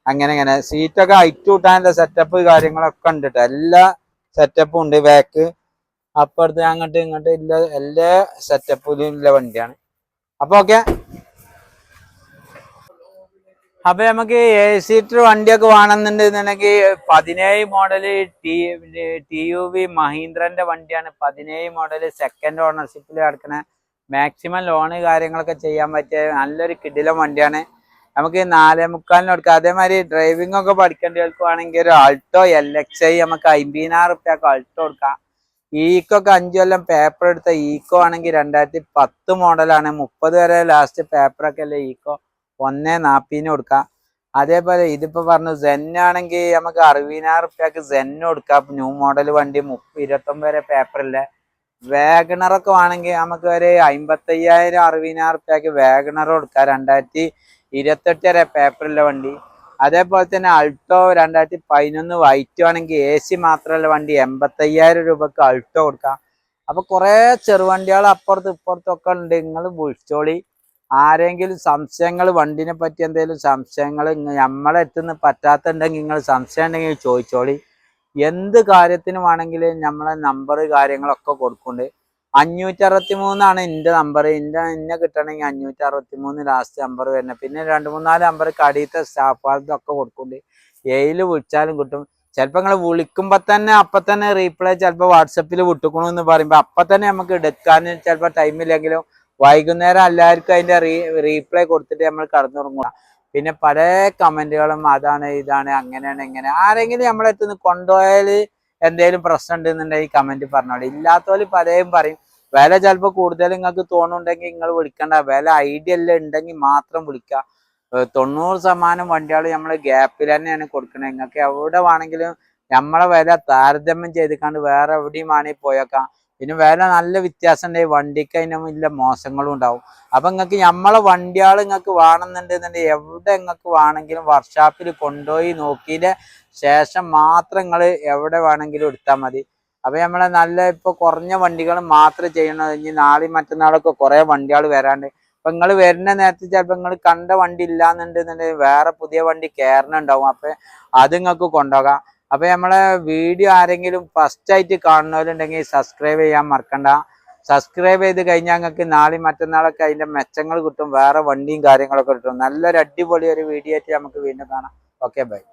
അങ്ങനെ സീറ്റൊക്കെ ഹൈറ്റ് കൂട്ടാനുള്ള സെറ്റപ്പ് കാര്യങ്ങളൊക്കെ ഉണ്ട് കേട്ടോ. എല്ലാ സെറ്റപ്പും ഉണ്ട്. ബാക്ക് അപ്പുറത്ത് അങ്ങോട്ട് ഇങ്ങോട്ട് ഇല്ല എല്ലാ സെറ്റപ്പിലും ഉള്ള വണ്ടിയാണ്. അപ്പൊ ഓക്കെ. അപ്പൊ നമുക്ക് 7 സീറ്റർ വണ്ടിയൊക്കെ വേണമെന്നുണ്ടെന്നുണ്ടെങ്കിൽ 17 മോഡല് TUV മഹീന്ദ്രന്റെ വണ്ടിയാണ്. 17 മോഡല് സെക്കൻഡ് ഓണർഷിപ്പിൽ കിടക്കണ മാക്സിമം ലോണ് കാര്യങ്ങളൊക്കെ ചെയ്യാൻ പറ്റിയ നല്ലൊരു കിടിലം വണ്ടിയാണ്. നമുക്ക് 4.25 കൊടുക്കാം. അതേമാതിരി ഡ്രൈവിംഗ് ഒക്കെ പഠിക്കേണ്ടവർക്കാണെങ്കിൽ ഒരു ആൾട്ടോ LXi നമുക്ക് 50,000 റുപ്യക്ക് ആൾട്ടോ കൊടുക്കാം. ഈക്കൊക്കെ 5 കൊല്ലം പേപ്പർ എടുത്ത ഈക്കോ ആണെങ്കിൽ 2010 മോഡലാണ്. 30 വരെ ലാസ്റ്റ് പേപ്പറൊക്കെ അല്ലേ ഈക്കോ. 1.40 കൊടുക്കാം. അതേപോലെ ഇതിപ്പോ പറഞ്ഞു സെന്നാണെങ്കിൽ നമുക്ക് 60,000 റുപ്യക്ക് സെന്ന് കൊടുക്കാം. ന്യൂ മോഡൽ വണ്ടി 29 വരെ പേപ്പറില്ല. വാഗണറൊക്കെ വേണമെങ്കിൽ നമുക്ക് ഒരു 55,000 60,000 റുപ്യക്ക് വാഗണർ കൊടുക്കാം. 2028 വരെ പേപ്പറില്ല വണ്ടി. അതേപോലെ തന്നെ അൾട്ടോ 2011 വൈറ്റ് ആണെങ്കിൽ AC മാത്രമല്ല വണ്ടി 85,000 രൂപക്ക് അൾട്ടോ കൊടുക്കാം. അപ്പൊ കുറെ ചെറുവണ്ടികൾ അപ്പുറത്തും ഇപ്പുറത്തൊക്കെ ഉണ്ട്. നിങ്ങൾ വിളിച്ചോളി. ആരെങ്കിലും സംശയങ്ങൾ വണ്ടിനെ പറ്റി എന്തെങ്കിലും സംശയങ്ങൾ നമ്മളെ എത്തുന്ന പറ്റാത്തുണ്ടെങ്കിൽ നിങ്ങൾ സംശയം ഉണ്ടെങ്കിൽ ചോദിച്ചോളി. എന്ത് കാര്യത്തിന് വേണമെങ്കിലും നമ്മളെ നമ്പർ കാര്യങ്ങളൊക്കെ കൊടുക്കുന്നുണ്ട്. 563 എൻ്റെ നമ്പർ. എന്നെ കിട്ടണമെങ്കിൽ 563 ലാസ്റ്റ് നമ്പർ വരുന്നത്. പിന്നെ 2-3-4 നമ്പർ കടിയത്തെ സ്റ്റാഫുകാർക്കൊക്കെ കൊടുക്കുന്നുണ്ട്. ഏതിൽ വിളിച്ചാലും കിട്ടും. ചിലപ്പോൾ നിങ്ങൾ വിളിക്കുമ്പോൾ തന്നെ അപ്പം തന്നെ റീപ്ലൈ ചിലപ്പോൾ വാട്സപ്പിൽ വിട്ടുക്കണമെന്ന് പറയുമ്പോൾ അപ്പം തന്നെ നമുക്ക് എടുക്കാൻ ചിലപ്പോൾ ടൈമില്ലെങ്കിലും വൈകുന്നേരം എല്ലാവർക്കും അതിന്റെ റീപ്ലൈ കൊടുത്തിട്ട് നമ്മൾ കടന്നുറങ്ങുക. പിന്നെ പല കമന്റുകളും അതാണ് ഇതാണ് അങ്ങനെയാണ് ഇങ്ങനെ. ആരെങ്കിലും നമ്മളെ അടുത്ത് കൊണ്ടുപോയാൽ എന്തെങ്കിലും പ്രശ്നം ഉണ്ടെന്നുണ്ടെങ്കിൽ കമന്റ് പറഞ്ഞോളൂ. ഇല്ലാത്തവര് പലരും പറയും. വില ചിലപ്പോൾ കൂടുതൽ നിങ്ങൾക്ക് തോന്നുന്നുണ്ടെങ്കിൽ നിങ്ങൾ വിളിക്കണ്ട. വില ഐഡിയ എല്ലാം ഉണ്ടെങ്കിൽ മാത്രം വിളിക്കുക. 90% വണ്ടികൾ നമ്മൾ ഗ്യാപ്പിൽ തന്നെയാണ് കൊടുക്കുന്നത്. നിങ്ങൾക്ക് എവിടെ വേണമെങ്കിലും നമ്മളെ വില താരതമ്യം ചെയ്തിക്കാണ്ട് വേറെ എവിടെയും വേണമെങ്കിൽ പോയേക്കാം. പിന്നെ വില നല്ല വ്യത്യാസം ഉണ്ടെങ്കിൽ വണ്ടിക്ക് അതിനും ഇല്ല മോശങ്ങളും ഉണ്ടാവും. അപ്പൊ നിങ്ങൾക്ക് നമ്മളെ വണ്ടികൾ നിങ്ങൾക്ക് വേണമെന്നുണ്ടെന്നുണ്ടെങ്കിൽ എവിടെ നിങ്ങൾക്ക് വേണമെങ്കിലും വർക്ക്ഷോപ്പിൽ കൊണ്ടുപോയി നോക്കിയതിന്റെ ശേഷം മാത്രം നിങ്ങൾ എവിടെ വേണമെങ്കിലും എടുത്താൽ മതി. അപ്പൊ നമ്മളെ നല്ല ഇപ്പൊ കുറഞ്ഞ വണ്ടികൾ മാത്രം ചെയ്യണത്. ഇനി നാളെയും മറ്റന്നാളൊക്കെ കുറെ വണ്ടികൾ വരാണ്ട്. അപ്പൊ നിങ്ങൾ വരുന്ന നേരത്തെ ചിലപ്പോൾ നിങ്ങൾ കണ്ട വണ്ടി ഇല്ലാന്നുണ്ടെന്നുണ്ടെങ്കിൽ വേറെ പുതിയ വണ്ടി കയറണുണ്ടാവും. അപ്പൊ അത് നിങ്ങൾക്ക് കൊണ്ടുപോകാം. അപ്പൊ നമ്മളെ വീഡിയോ ആരെങ്കിലും ഫസ്റ്റ് ആയിട്ട് കാണുന്നവരുണ്ടെങ്കിൽ സബ്സ്ക്രൈബ് ചെയ്യാൻ മറക്കണ്ട. സബ്സ്ക്രൈബ് ചെയ്ത് കഴിഞ്ഞാൽ നിങ്ങൾക്ക് നാളെയും മറ്റന്നാളൊക്കെ അതിന്റെ മെച്ചങ്ങൾ കിട്ടും. വേറെ വണ്ടിയും കാര്യങ്ങളൊക്കെ കിട്ടും. നല്ലൊരു അടിപൊളി ഒരു വീഡിയോ ആയിട്ട് നമുക്ക് വീണ്ടും കാണാം. Okay bye.